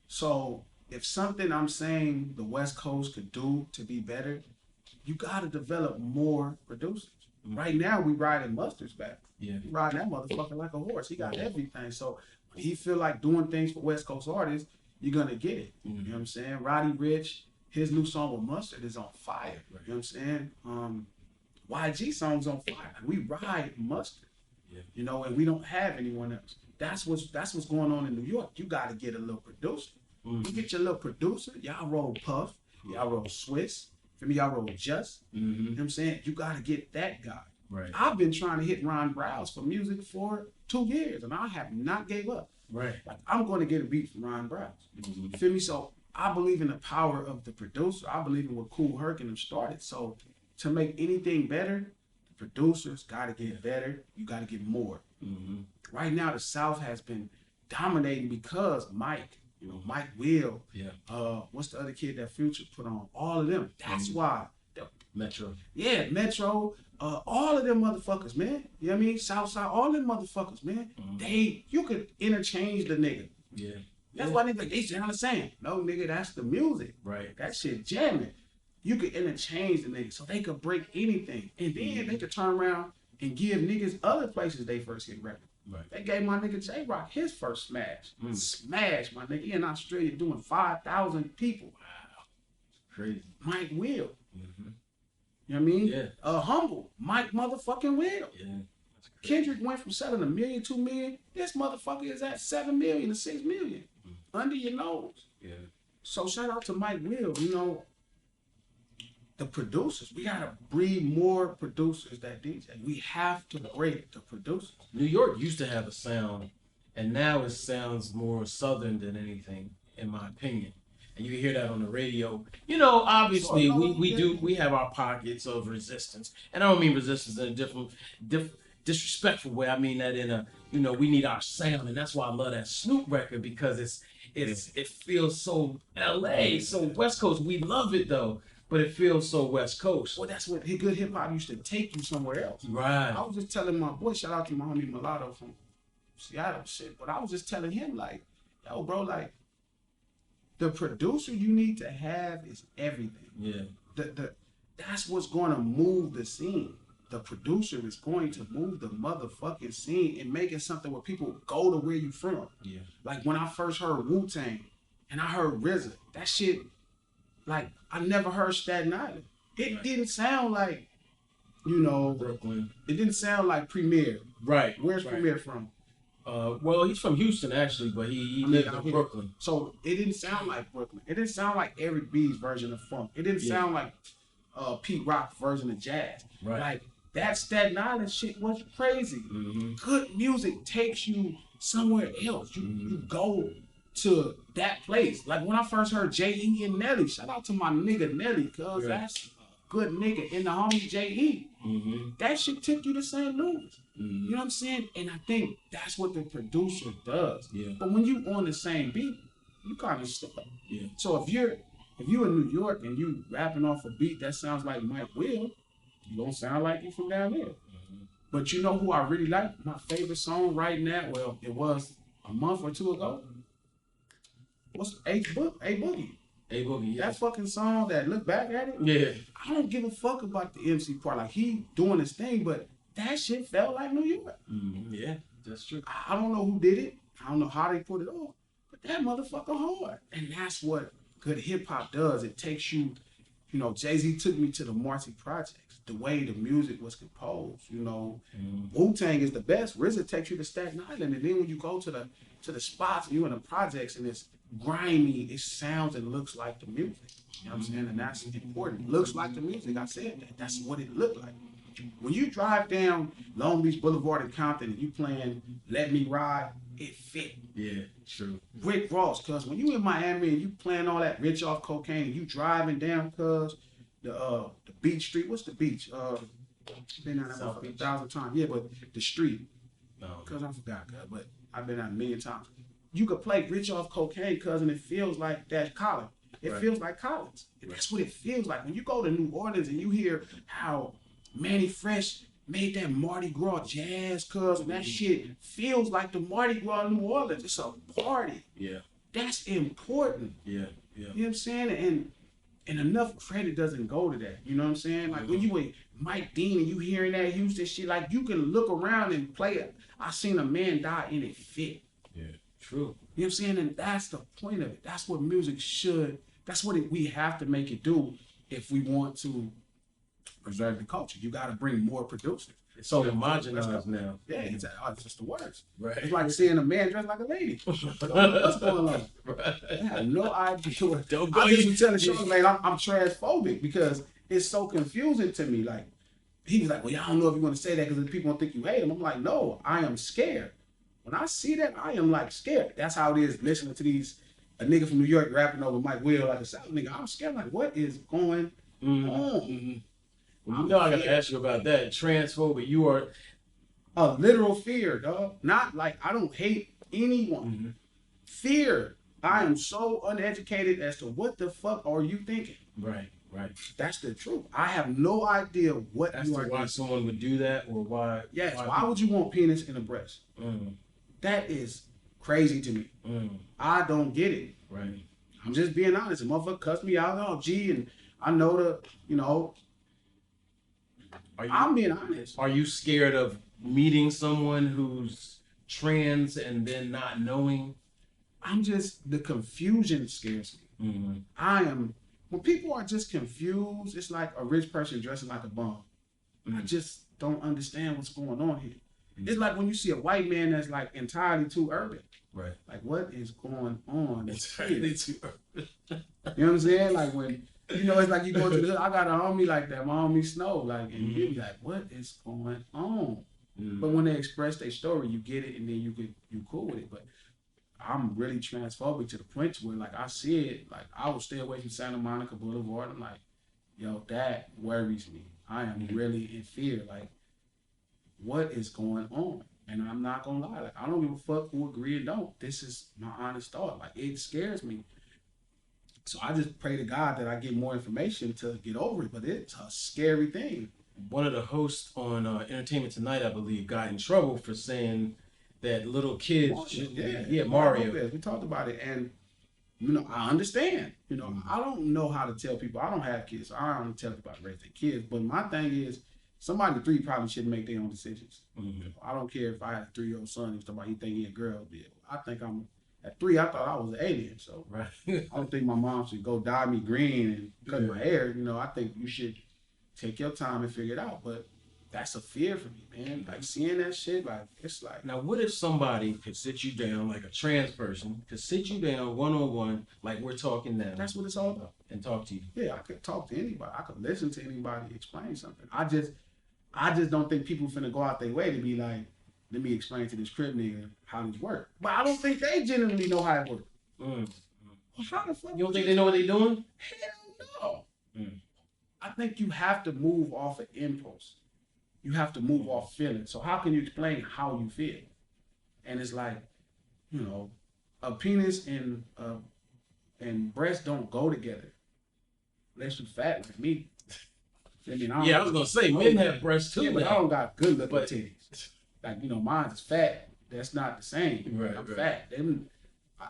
So if something I'm saying the West Coast could do to be better, you gotta develop more producers. Right now we riding Mustard's back. Yeah. He riding that motherfucker like a horse. He got everything. So when he feel like doing things for West Coast artists, you're gonna get it. You know what I'm saying? Roddy Ricch, his new song with Mustard is on fire. Right. You know what I'm saying? YG song's on fire. We ride Mustard. Yeah. And we don't have anyone else. That's what's going on in New York. You gotta get a little producer. You get your little producer, y'all roll Puff, y'all roll Swiss, for me, y'all roll Just. You know what I'm saying? You gotta get that guy. Right. I've been trying to hit Ron Browse for music for 2 years, and I have not gave up. Right. Like, I'm going to get a beat from Ron Browse. Feel me? So I believe in the power of the producer. I believe in what Kool Herc and them started. So to make anything better, the producers got to get better. You got to get more. Right now, the South has been dominating because Mike. Mike Will. Yeah. What's the other kid that Future put on? All of them. That's why. Metro. Yeah, Metro. All of them motherfuckers, man. You know what I mean? Southside, all them motherfuckers, man. You could interchange the nigga. Yeah. That's why nigga, they sound the same. No, nigga, that's the music. Right. That shit jamming. You could interchange the nigga so they could break anything. And then they could turn around and give niggas other places they first get record. Right. They gave my nigga J-Rock his first smash. Smash, my nigga. He in Australia doing 5,000 people. Wow. Crazy. Mike Will. You know what I mean? Yeah. Humble. Mike motherfucking Will. Yeah. Kendrick went from selling 1 million, 2 million. This motherfucker is at 7 million to 6 million. Under your nose. Yeah. So shout out to Mike Will. The producers, we gotta breed more producers that DJ. We have to break the producers. New York used to have a sound, and now it sounds more southern than anything, in my opinion. And you can hear that on the radio. Obviously we have our pockets of resistance, and I don't mean resistance in a different disrespectful way. I mean that in a we need our sound, and that's why I love that Snoop record because it feels so LA, so West Coast. We love it though. But it feels so West Coast. Well, that's what good hip hop used to take you somewhere else. Right. I was just telling my boy, shout out to my homie Mulatto from Seattle shit, but I was just telling him like, yo, bro, like the producer you need to have is everything. Yeah. That's what's going to move the scene. The producer is going to move the motherfucking scene and make it something where people go to where you from. Yeah. Like when I first heard Wu-Tang and I heard RZA, that shit. Like, I never heard Staten Island. It didn't sound like, Brooklyn. It didn't sound like Premier. Right. Where's Premier from? Well, he's from Houston, actually, but he lived in Brooklyn. So it didn't sound like Brooklyn. It didn't sound like Eric B's version of funk. It didn't sound like Pete Rock's version of jazz. Right. Like, that Staten Island shit was crazy. Good music takes you somewhere else. You go to that place. Like when I first heard JayZ and Nelly, shout out to my nigga Nelly, cause that's a good nigga, and the homie JayZ. That shit took you to St. Louis. You know what I'm saying? And I think that's what the producer does. Yeah. But when you on the same beat, you kind of stuck. Yeah. So if you're in New York and you rapping off a beat that sounds like Mike Will, you don't sound like you from down there. But you know who I really like? My favorite song right now, well, it was a month or two ago. What's A Boogie? A Boogie, yeah. That fucking song that look back at it. Yeah. I don't give a fuck about the MC part. Like he doing his thing, but that shit felt like New York. Yeah, that's true. I don't know who did it. I don't know how they put it on, but that motherfucker hard. And that's what good hip hop does. It takes you, JayZ took me to the Marcy Projects. The way the music was composed, Wu-Tang is the best. RZA takes you to Staten Island, and then when you go to the spots, you in the projects, and it's grimy, it sounds and looks like the music. You know what I'm saying? And that's important. Looks like the music. I said that. That's what it looked like. When you drive down Long Beach Boulevard in Compton and you playing Let Me Ride, it fit. Yeah, true. Rick Ross, cuz when you in Miami and you playing all that rich off cocaine and you driving down, cuz the beach street, what's the beach? Been down there 1,000 times. Yeah, but the street. cuz I forgot, cuz, but I've been out a million times. You could play Rich Off Cocaine, cuz, and it feels like that college. It feels like college. That's what it feels like. When you go to New Orleans and you hear how Manny Fresh made that Mardi Gras jazz, cuz, and that shit feels like the Mardi Gras in New Orleans. It's a party. Yeah. That's important. Yeah. You know what I'm saying? And enough credit doesn't go to that. You know what I'm saying? Like when you with Mike Dean and you hearing that Houston shit, like you can look around and play it. I seen a man die and it fit. Yeah. True. You know what I'm saying? And that's the point of it. That's what music should, that's what we have to make it do if we want to preserve the culture. You got to bring more producers. It's so homogenized now. Yeah, it's just the worst. Right. It's like seeing a man dressed like a lady. What's going on? Right. I have no idea what. Don't go. I just was telling Sean, man, I'm transphobic because it's so confusing to me. Like, he was like, well, I don't know if you want to say that because people don't think you hate him. I'm like, no, I am scared. When I see that, I am like scared. That's how it is listening to these, a nigga from New York rapping over Mike Will like a South nigga. I'm scared. Like, what is going on? Mm-hmm. Well, you know I gotta ask you about that. Transphobic, you are a literal fear, dog. Not like I don't hate anyone. Mm-hmm. Fear. I am so uneducated as to what the fuck are you thinking? Right. That's the truth. I have no idea what That's you are why thinking. someone would do that or why. Yes, why would you want penis in a breast? That is crazy to me. I don't get it. Right. I'm just being honest. A motherfucker cussed me out on G, and I know the, you know, I'm being honest. Are you scared of meeting someone who's trans and then not knowing? I'm just, the confusion scares me. When people are just confused, it's like a rich person dressing like a bum. I just don't understand what's going on here. It's like when you see a white man that's like entirely too urban. Right. Like, what is going on? Entirely too urban. You know what I'm saying? Like when, you know, it's like you go to the, I got a homie like that, my homie Snow, like, and you be like, what is going on? But when they express their story, you get it, and then you cool with it. But I'm really transphobic to the point where, like, I see it, like, I will stay away from Santa Monica Boulevard. I'm like, yo, that worries me. I am really in fear. Like, what is going on? And I'm not gonna lie, like, I don't give a fuck who agree or don't. This is my honest thought. Like, it scares me. So I just pray to God that I get more information to get over it. But it's a scary thing. One of the hosts on Entertainment Tonight, I believe, got in trouble for saying that little kids, Mario. We talked about it, and you know, I understand. You know, I don't know how to tell people. I don't have kids, so I don't tell people how to raise their kids. But my thing is, somebody 3 probably shouldn't make their own decisions. I don't care if I had a 3-year-old son and somebody he think he a girl. I think I'm at 3. I thought I was an alien. So I don't think my mom should go dye me green and cut my hair. You know, I think you should take your time and figure it out. But that's a fear for me, man. Like seeing that shit, like it's like. Now, what if somebody could sit you down, like a trans person, could sit you down one-on-one, like we're talking now? That's what it's all about. And talk to you. Yeah, I could talk to anybody. I could listen to anybody explain something. I just don't think people finna go out their way to be like, let me explain to this crib nigga how this works. But I don't think they genuinely know how it works. Well, how the fuck? You don't think they know what they're doing? Hell no. I think you have to move off of impulse. You have to move off feeling. So how can you explain how you feel? And it's like, you know, a penis and breast don't go together. Unless you fat like me. I mean, I was gonna say men have breasts too, but I don't got good looking titties. Like, you know, mine is fat. That's not the same. Right, I'm fat.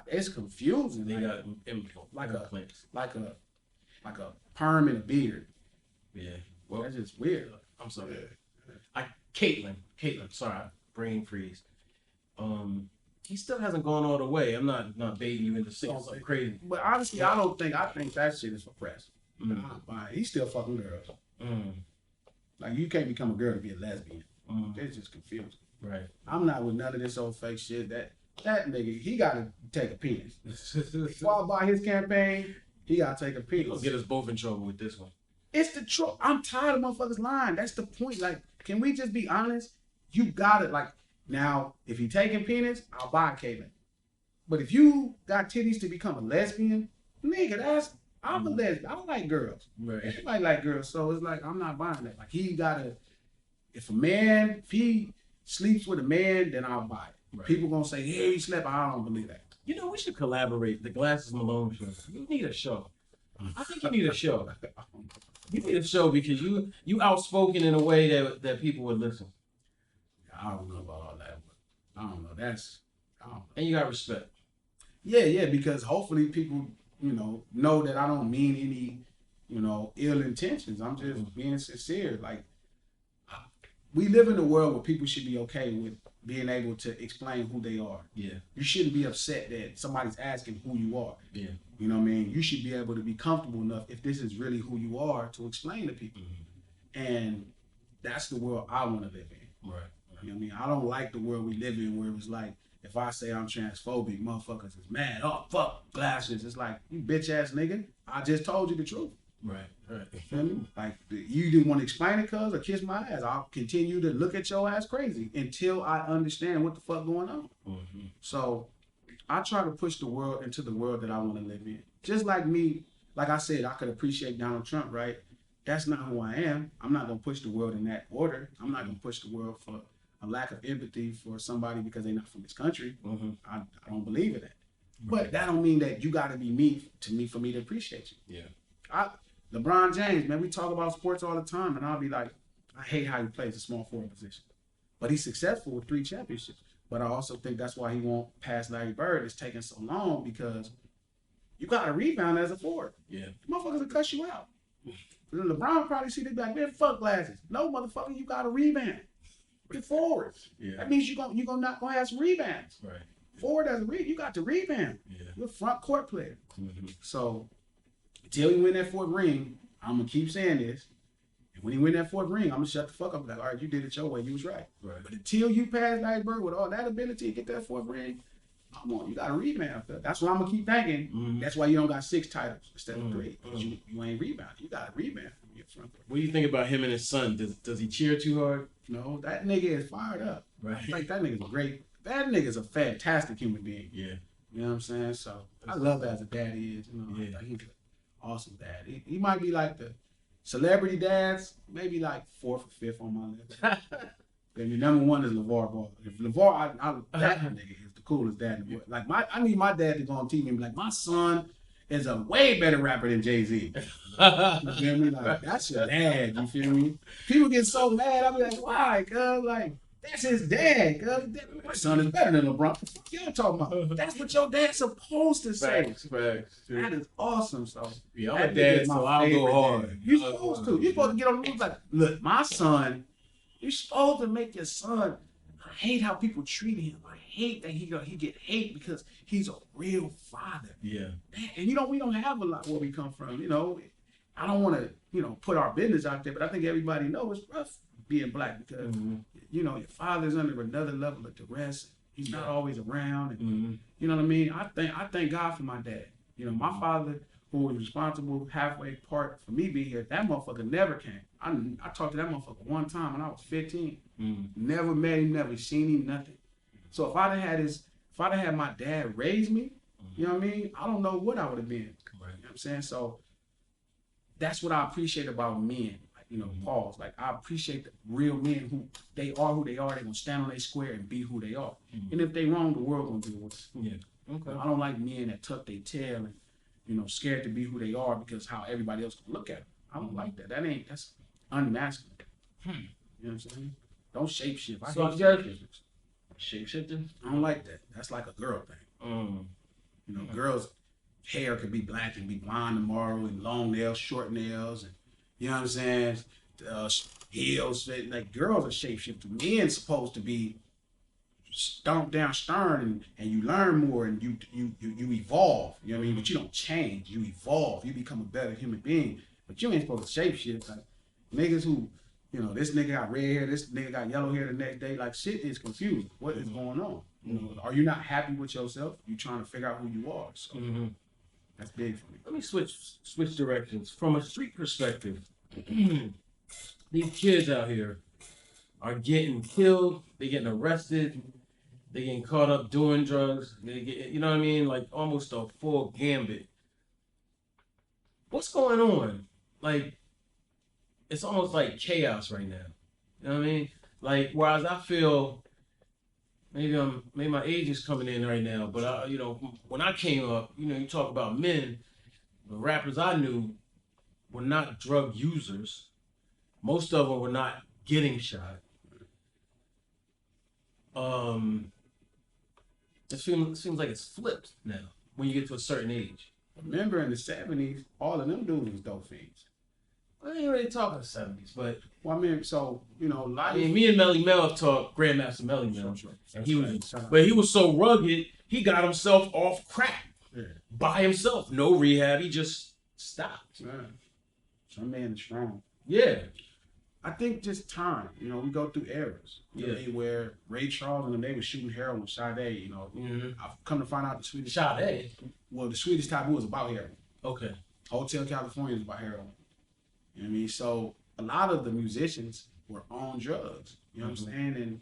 It's confusing. They got implants. Like a perm and a beard. Yeah. Well, that's just weird. I'm sorry. Caitlyn, sorry, brain freeze. He still hasn't gone all the way. I'm not baiting you into saying something crazy. But honestly, I think that shit is for press. He's still fucking girls. Like, you can't become a girl to be a lesbian. It's just confusing. Right. I'm not with none of this old fake shit. That nigga, he gotta take a penis. Before I buy his campaign, he gotta take a penis. He'll get us both in trouble with this one. It's the truth. I'm tired of motherfuckers lying. That's the point. Like, can we just be honest? You got it. Like, now, if he taking penis, I'll buy Caitlyn. But if you got titties to become a lesbian, nigga, I'm a lesbian. I don't like girls. Right. Everybody like girls. So it's like, I'm not buying that. Like, he gotta, if he sleeps with a man, then I'll buy it. Right. People gonna say, "Yeah, he slept." I don't believe that. You know, we should collaborate. The Glasses Malone show. You need a show. I think you need a show. You need a show because you outspoken in a way that people would listen. I don't know about all that, but I don't know. I don't know. And you got respect. Yeah, because hopefully people, know that I don't mean any, ill intentions. I'm just being sincere. Like, we live in a world where people should be okay with being able to explain who they are. Yeah. You shouldn't be upset that somebody's asking who you are. Yeah. You know what I mean? You should be able to be comfortable enough, if this is really who you are, to explain to people. And that's the world I want to live in. Right. You know what I mean? I don't like the world we live in where it was like, if I say I'm transphobic, motherfuckers is mad. Oh, fuck glasses. It's like, you bitch ass nigga. I just told you the truth. Right. Right. You feel me? Like, you didn't want to explain it, cuz, or kiss my ass. I'll continue to look at your ass crazy until I understand what the fuck going on. Mm-hmm. So I try to push the world into the world that I want to live in. Just like me, like I said, I could appreciate Donald Trump, right? That's not who I am. I'm not going to push the world in that order. I'm not going to push the world for a lack of empathy for somebody because they're not from this country. Mm-hmm. I don't believe in that. But that don't mean that you got to be me for me to appreciate you. Yeah. LeBron James, man, we talk about sports all the time, and I'll be like, I hate how he plays a small forward position. But he's successful with 3 championships. But I also think that's why he won't pass Larry Bird. It's taking so long because you got to rebound as a forward. Yeah. Motherfuckers will cuss you out. LeBron probably see this like, man, fuck glasses. No, motherfucker, you got to rebound. Get forward. Yeah. That means you're not going to have some rebounds. Right. Forward as a you got to rebound. Yeah. You're a front court player. Mm-hmm. So until you win that 4th ring, I'm going to keep saying this. And when you win that 4th ring, I'm going to shut the fuck up. Like, all right, you did it your way. You was right. Right. But until you pass Larry Bird with all that ability to get that 4th ring, you got to rebound. That's what I'm going to keep thinking. Mm-hmm. That's why you don't got 6 titles instead of Mm-hmm. 3. Because you ain't rebounding. You got to rebound. What do you think about him and his son? Does he cheer too hard? No, that nigga is fired up. Right. Like, that nigga's great. That nigga's a fantastic human being. Yeah. You know what I'm saying? So I love as a dad he is. Yeah. Like, he's an awesome dad. He might be like the celebrity dads, maybe like 4th or 5th on my list. Maybe number 1 is LeVar Ball. If LeVar, that nigga is the coolest dad in the world. Like, I need my dad to go on TV and be like, my son is a way better rapper than JayZ. You feel me? Like, that's your dad. You feel me? People get so mad. I be like, why? Cause like, that's his dad. Cause my son is better than LeBron. What the fuck y'all talking about? That's what your dad's supposed to say. Facts. That is awesome. So Yeah, I'm that a nigga dad, is my so I'll favorite go hard. dad. You're supposed to. You're supposed to get on the news like, look, my son. You're supposed to make your son. I hate how people treat him. I hate that he get hate because he's a real father. Yeah. And we don't have a lot where we come from. I don't want to put our business out there, but I think everybody knows it's rough being black because your father's under another level of duress. He's not always around, and you know what I mean. I thank God for my dad. My father, who was responsible halfway part for me being here, that motherfucker never came. I talked to that motherfucker one time when I was 15. Never met him, never seen him, nothing. So if I'd have had my dad raise me, you know what I mean, I don't know what I would have been. Right. You know what I'm saying? So that's what I appreciate about men. Pause. Like, I appreciate the real men who they are. They're gonna stand on their square and be who they are. And if they wrong, the world gonna deal with it. Yeah. Okay. I don't like men that tuck their tail and scared to be who they are because how everybody else gonna look at them. I don't like that. That's unmasculine. You know what I'm saying? Don't shapeshift. I So hate you're- shapeshifters. Shapeshifting? I don't like that. That's like a girl thing. Girls' hair could be black and be blonde tomorrow, and long nails, short nails, and you know what I'm saying? Heels. Like, girls are shapeshifters. Men supposed to be stomped down stern, and you learn more, and you evolve. You know what I mean? But you don't change. You evolve. You become a better human being. But you ain't supposed to shapeshift. Like, niggas who, this nigga got red hair, this nigga got yellow hair the next day. Like, shit is confused. What is going on? Are you not happy with yourself? You trying to figure out who you are. So that's big for me. Let me switch directions. From a street perspective, these kids out here are getting killed, they're getting arrested, they're getting caught up doing drugs, they get, you know what I mean? Like, almost a full gambit. What's going on? Like, it's almost like chaos right now. You know what I mean? Like, whereas I feel maybe my age is coming in right now, but you know, when I came up, you know, you talk about men, the rappers I knew were not drug users. Most of them were not getting shot. Um, it seems like it's flipped now when you get to a certain age. Remember in the 70s, all of them dudes was dope fiends. I ain't really talking the 70s, but Well, I mean, so you know, I mean, me and Melly Mel have talked Grandmaster Melly Mel, Sure. and but he was so rugged, he got himself off crack by himself, no rehab. He just stopped. Yeah. Some man is strong. Yeah, I think just time. You know, we go through eras. You know, where Ray Charles and them, they were shooting heroin with Sade. You know, I've come to find out the sweetest Sade. Well, the sweetest taboo was about heroin. Okay. Hotel California is about heroin. You know what I mean? So a lot of the musicians were on drugs. You know what I'm saying? And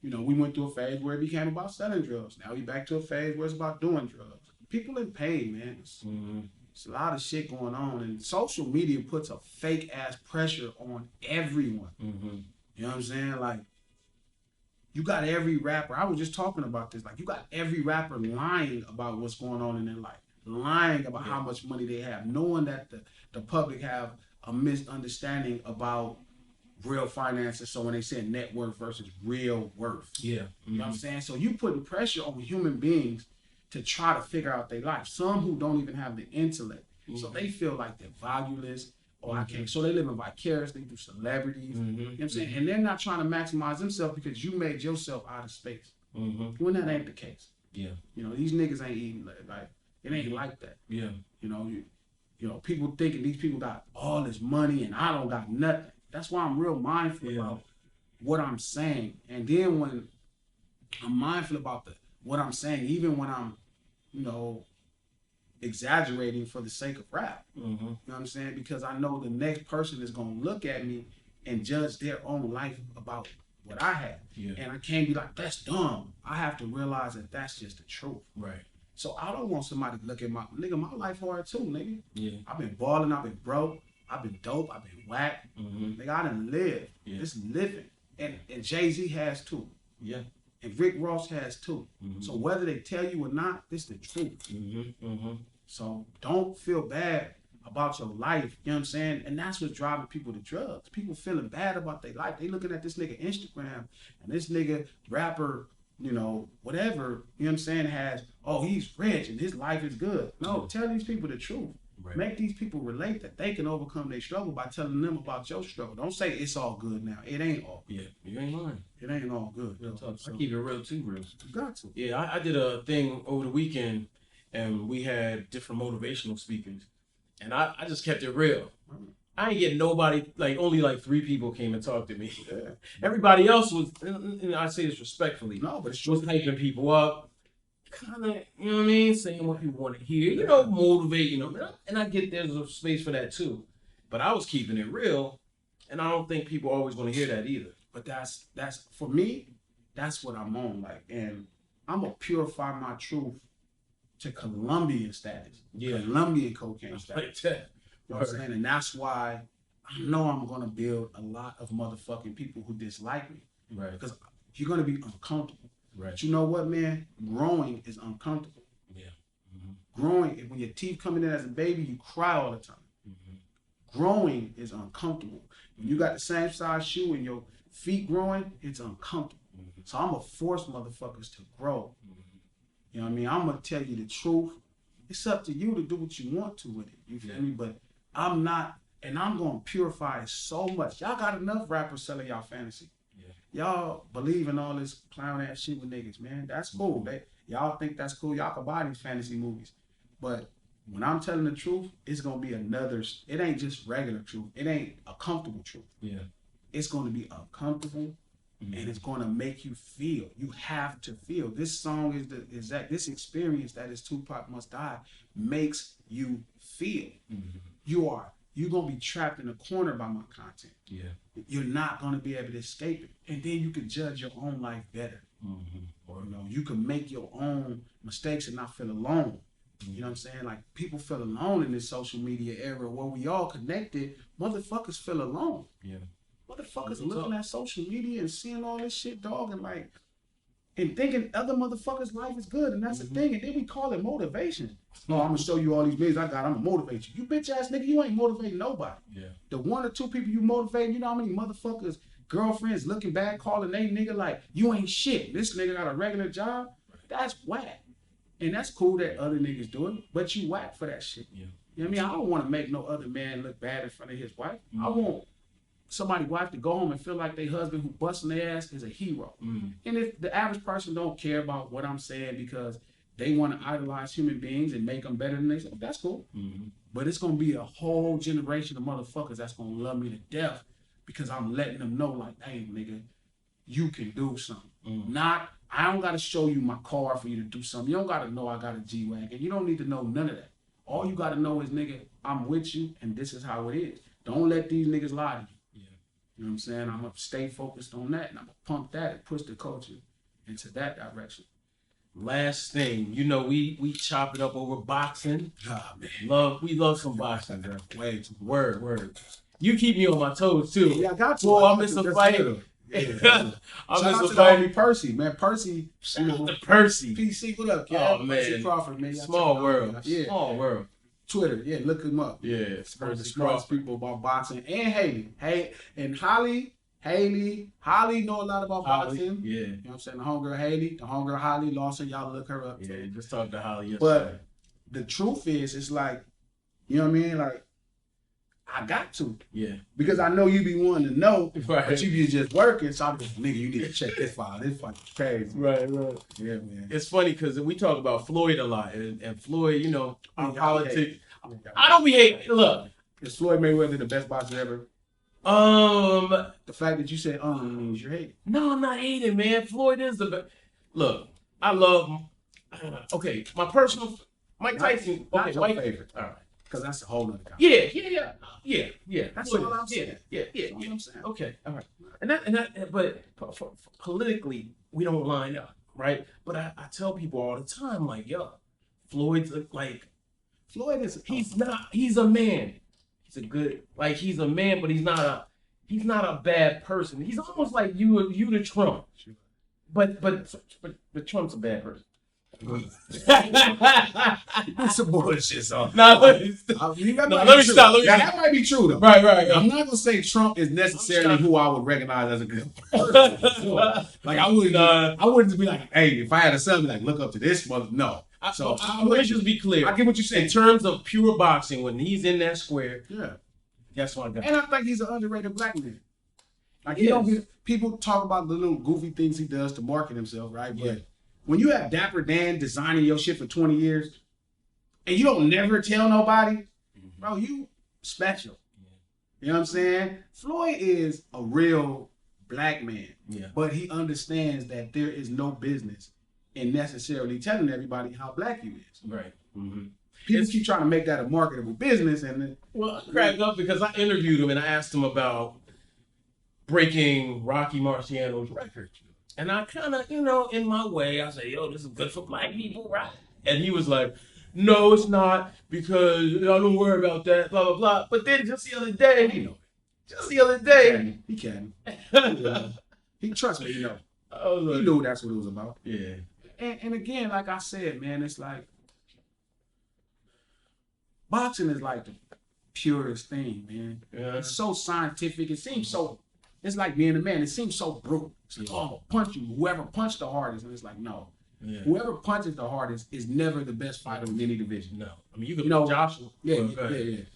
you know, we went through a phase where it became about selling drugs. Now we back to a phase where it's about doing drugs. People in pain, man. It's a lot of shit going on, and social media puts a fake ass pressure on everyone. You know what I'm saying? Like, you got every rapper. I was just talking about this. Like, you got every rapper lying about what's going on in their life, lying about how much money they have, knowing that the public have a misunderstanding about real finances. So when they say net worth versus real worth, you know what I'm saying? So you putting pressure on human beings to try to figure out their life. Some who don't even have the intellect, so they feel like they're valueless. Or I can't. So they living vicariously through celebrities. You know what I'm saying? And they're not trying to maximize themselves because you made yourself out of space. When that ain't the case. Yeah. You know, these niggas ain't eating like it ain't like that. Yeah. You know, people thinking these people got all this money and I don't got nothing. That's why I'm real mindful about what I'm saying. And then when I'm mindful about what I'm saying, even when I'm, you know, exaggerating for the sake of rap. You know what I'm saying? Because I know the next person is gonna look at me and judge their own life about what I have. And I can't be like, that's dumb. I have to realize that that's just the truth. Right. So I don't want somebody to look at my life hard too, nigga. Yeah. I've been balling, I've been broke, I've been dope, I've been whack. Nigga, I done lived. It's living. And JayZ has too. Yeah. And Rick Ross has too. So whether they tell you or not, this the truth. So don't feel bad about your life, you know what I'm saying? And that's what's driving people to drugs. People feeling bad about their life. They looking at this nigga Instagram and this nigga rapper, you know, whatever, you know what I'm saying, has, oh, he's rich and his life is good. No, tell these people the truth. Right. Make these people relate that they can overcome their struggle by telling them about your struggle. Don't say it's all good now. It ain't all good. Yeah, you ain't lying. It ain't all good. Real talk. So I keep it real too, real. You got to. Yeah, I did a thing over the weekend and we had different motivational speakers. And I just kept it real. I ain't getting nobody, like only like 3 people came and talked to me. Yeah. Everybody else was, and I say this respectfully, no, but it's was hyping people up. Kind of, you know what I mean? Saying what people want to hear, you know, motivating them. And I get there's a space for that too. But I was keeping it real. And I don't think people always want to hear that either. But that's for me, that's what I'm on. Like, and I'm going to purify my truth to Colombian status. Yeah. Colombian cocaine status. Like that. You know what I'm saying? And that's why I know I'm going to build a lot of motherfucking people who dislike me. Right. Because you're going to be uncomfortable. Right. But you know what, man? Growing is uncomfortable. Yeah. Growing, when your teeth coming in as a baby, you cry all the time. Growing is uncomfortable. When you got the same size shoe and your feet growing, it's uncomfortable. So I'm going to force motherfuckers to grow. You know what I mean? I'm going to tell you the truth. It's up to you to do what you want to with it. You feel me? But I'm not, and I'm going to purify it so much. Y'all got enough rappers selling y'all fantasy. Y'all believe in all this clown ass shit with niggas, man. That's cool. Y'all think that's cool. Y'all can buy these fantasy movies. But when I'm telling the truth, it's going to be another, it ain't just regular truth. It ain't a comfortable truth. Yeah. It's going to be uncomfortable and it's going to make you feel. You have to feel. This song is this experience that is Tupac Must Die makes you feel. You're going to be trapped in a corner by my content. Yeah. You're not going to be able to escape it. And then you can judge your own life better. Or, you know, you can make your own mistakes and not feel alone. You know what I'm saying? Like, people feel alone in this social media era where we all connected. Motherfuckers feel alone. Yeah. Motherfuckers looking at social media and seeing all this shit, dog, and like, and thinking other motherfuckers' life is good, and that's the thing. And then we call it motivation. No, I'm gonna show you all these videos I got. I'm gonna motivate you. You bitch ass nigga, you ain't motivating nobody. Yeah. The 1 or 2 people you motivating, you know how many motherfuckers, girlfriends looking back, calling they nigga like, you ain't shit. This nigga got a regular job. That's whack. And that's cool that other niggas do it, but you whack for that shit. Yeah. You know what I mean? I don't want to make no other man look bad in front of his wife. I want somebody's wife to go home and feel like their husband who busting their ass is a hero. And if the average person don't care about what I'm saying because they want to idolize human beings and make them better than themselves, that's cool. But it's going to be a whole generation of motherfuckers that's going to love me to death because I'm letting them know like, hey, nigga, you can do something. Not, I don't got to show you my car for you to do something. You don't got to know I got a G-Wagon. You don't need to know none of that. All you got to know is, nigga, I'm with you and this is how it is. Don't let these niggas lie to you. You know what I'm saying? I'm going to stay focused on that, and I'm going to pump that and push the culture into that direction. Last thing, you know, we chop it up over boxing. Ah, man. We love some boxing, bro. Wait. Word. You keep me on my toes, too. Yeah, I got you. Boy, I miss a fight. Yeah. I Shout miss out a to the fight. homie Percy, man. Percy. Shout out to Percy. PC, what up, Oh, man? man. Percy Crawford, man. Small world. Yeah. Small world. Twitter, yeah, look him up. Yeah, It's one of the Percy smartest Crawford. people about boxing. And Haley. And Holly know a lot about boxing. Yeah. You know what I'm saying? The homegirl Haley, the homegirl Holly Lawson, y'all look her up. Yeah, just talked to Holly yesterday. But the truth is, it's like, you know what I mean? Like, I got to. Yeah. Because I know you be wanting to know, Right. but you be just working. So I'm just, nigga, you need to check this file. This fucking crazy. Right. Yeah, man. It's funny because we talk about Floyd a lot, and Floyd, you know, our Yeah, politics. yeah. I don't be hating. Look, Is Floyd Mayweather the best boxer ever? The fact that you said means you're hating. no, I'm not hating, man. Floyd is the best. Look, I love. Okay, my personal Mike Tyson. Not Okay, your Mike. favorite. All right. Because that's a whole nother guy. Yeah. That's Floyd all I'm is. saying. Yeah. That's all I'm saying. Okay, all right. And that, but for politically, we don't line up, right? But I tell people all the time, like, yo, Floyd's like, Floyd is he's a man. He's a man, but he's not a bad person. He's almost like you to Trump. But Trump's a bad person. That's some bullshit, so. No, Let me stop. That might be true, though. Right. I'm not gonna say Trump is necessarily who I would recognize as a good person. Like I wouldn't just be like, hey, if I had a son, be like, look up to this mother. No. So let me just be clear. I get what you're saying. In terms of pure boxing, when he's in that square, Yeah. that's what I got. And I think he's an underrated black man. Like He don't is. get, people talk about the little goofy things he does to market himself, right? Yeah. But when you have Dapper Dan designing your shit for 20 years and you don't never tell nobody, bro, you special. You know what I'm saying? Floyd is a real black man. Yeah. But he understands that there is no business in necessarily telling everybody how black you is. Right. Mm-hmm. People keep trying to make that a marketable business, and Well, I cracked up because I interviewed him and I asked him about breaking Rocky Marciano's record. And I kind of, in my way, I say, yo, this is good for black people, right? And he was like, no, it's not, because I don't worry about that, blah, blah, blah. But then just the other day, he can. He trusts me, I was like, He knew that's what it was about. yeah. And again, like I said, man, it's like boxing is like the purest thing, man. Yeah. It's so scientific. It seems so. It's like being a man. It seems so brutal. It's like, oh, I'm gonna punch you. Whoever punched the hardest, and it's like, no. Yeah. Whoever punches the hardest is never the best fighter in any division. No. I mean, you could know Joshua. Yeah.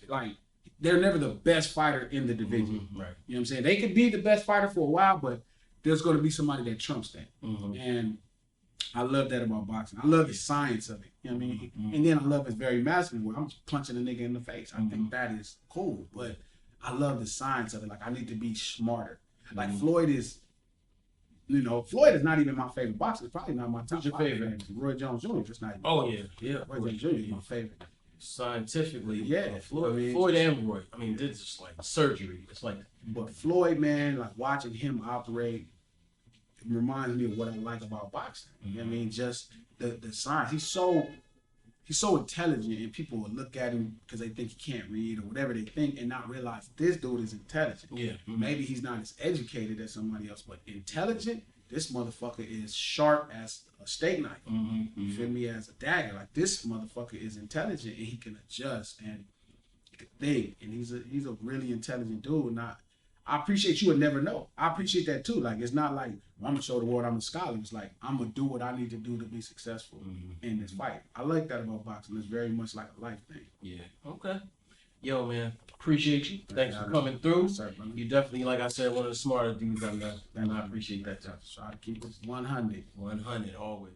Like they're never the best fighter in the division. Mm-hmm. Right. You know what I'm saying? They could be the best fighter for a while, but there's going to be somebody that trumps that. Mm-hmm. And I love that about boxing. I love the science of it. You know what I mean? Mm-hmm. And then I love it's very masculine where I'm just punching a nigga in the face. I think that is cool, but I love the science of it. Like I need to be smarter. Like Floyd is, Floyd is not even my favorite boxer. It's probably not my top. Who's your favorite? Roy Jones Jr. Just not. Oh, yeah. Roy Jones Jr. is my favorite. Scientifically, Yeah. Floyd and Roy. I mean, this is like surgery. It's like, But Floyd, man, like watching him operate, it reminds me of what I like about boxing. You know what I mean? Just the science. He's so he's so intelligent, and people will look at him because they think he can't read or whatever they think, and not realize this dude is intelligent. Yeah. Maybe he's not as educated as somebody else, but intelligent. This motherfucker is sharp as a steak knife. You feel me? As a dagger. Like, this motherfucker is intelligent, and he can adjust and he can think, and he's a really intelligent dude. Not. I appreciate you would never know. I appreciate that too. Like, it's not like, well, I'm gonna show the world I'm a scholar. It's like, I'm gonna do what I need to do to be successful in this fight. I like that about boxing. It's very much like a life thing. Yeah. Okay. Yo, man, appreciate you. Thanks for coming through. You definitely, like I said, one of the smarter dudes I know, and I appreciate that too. Try to keep it 100. 100 always.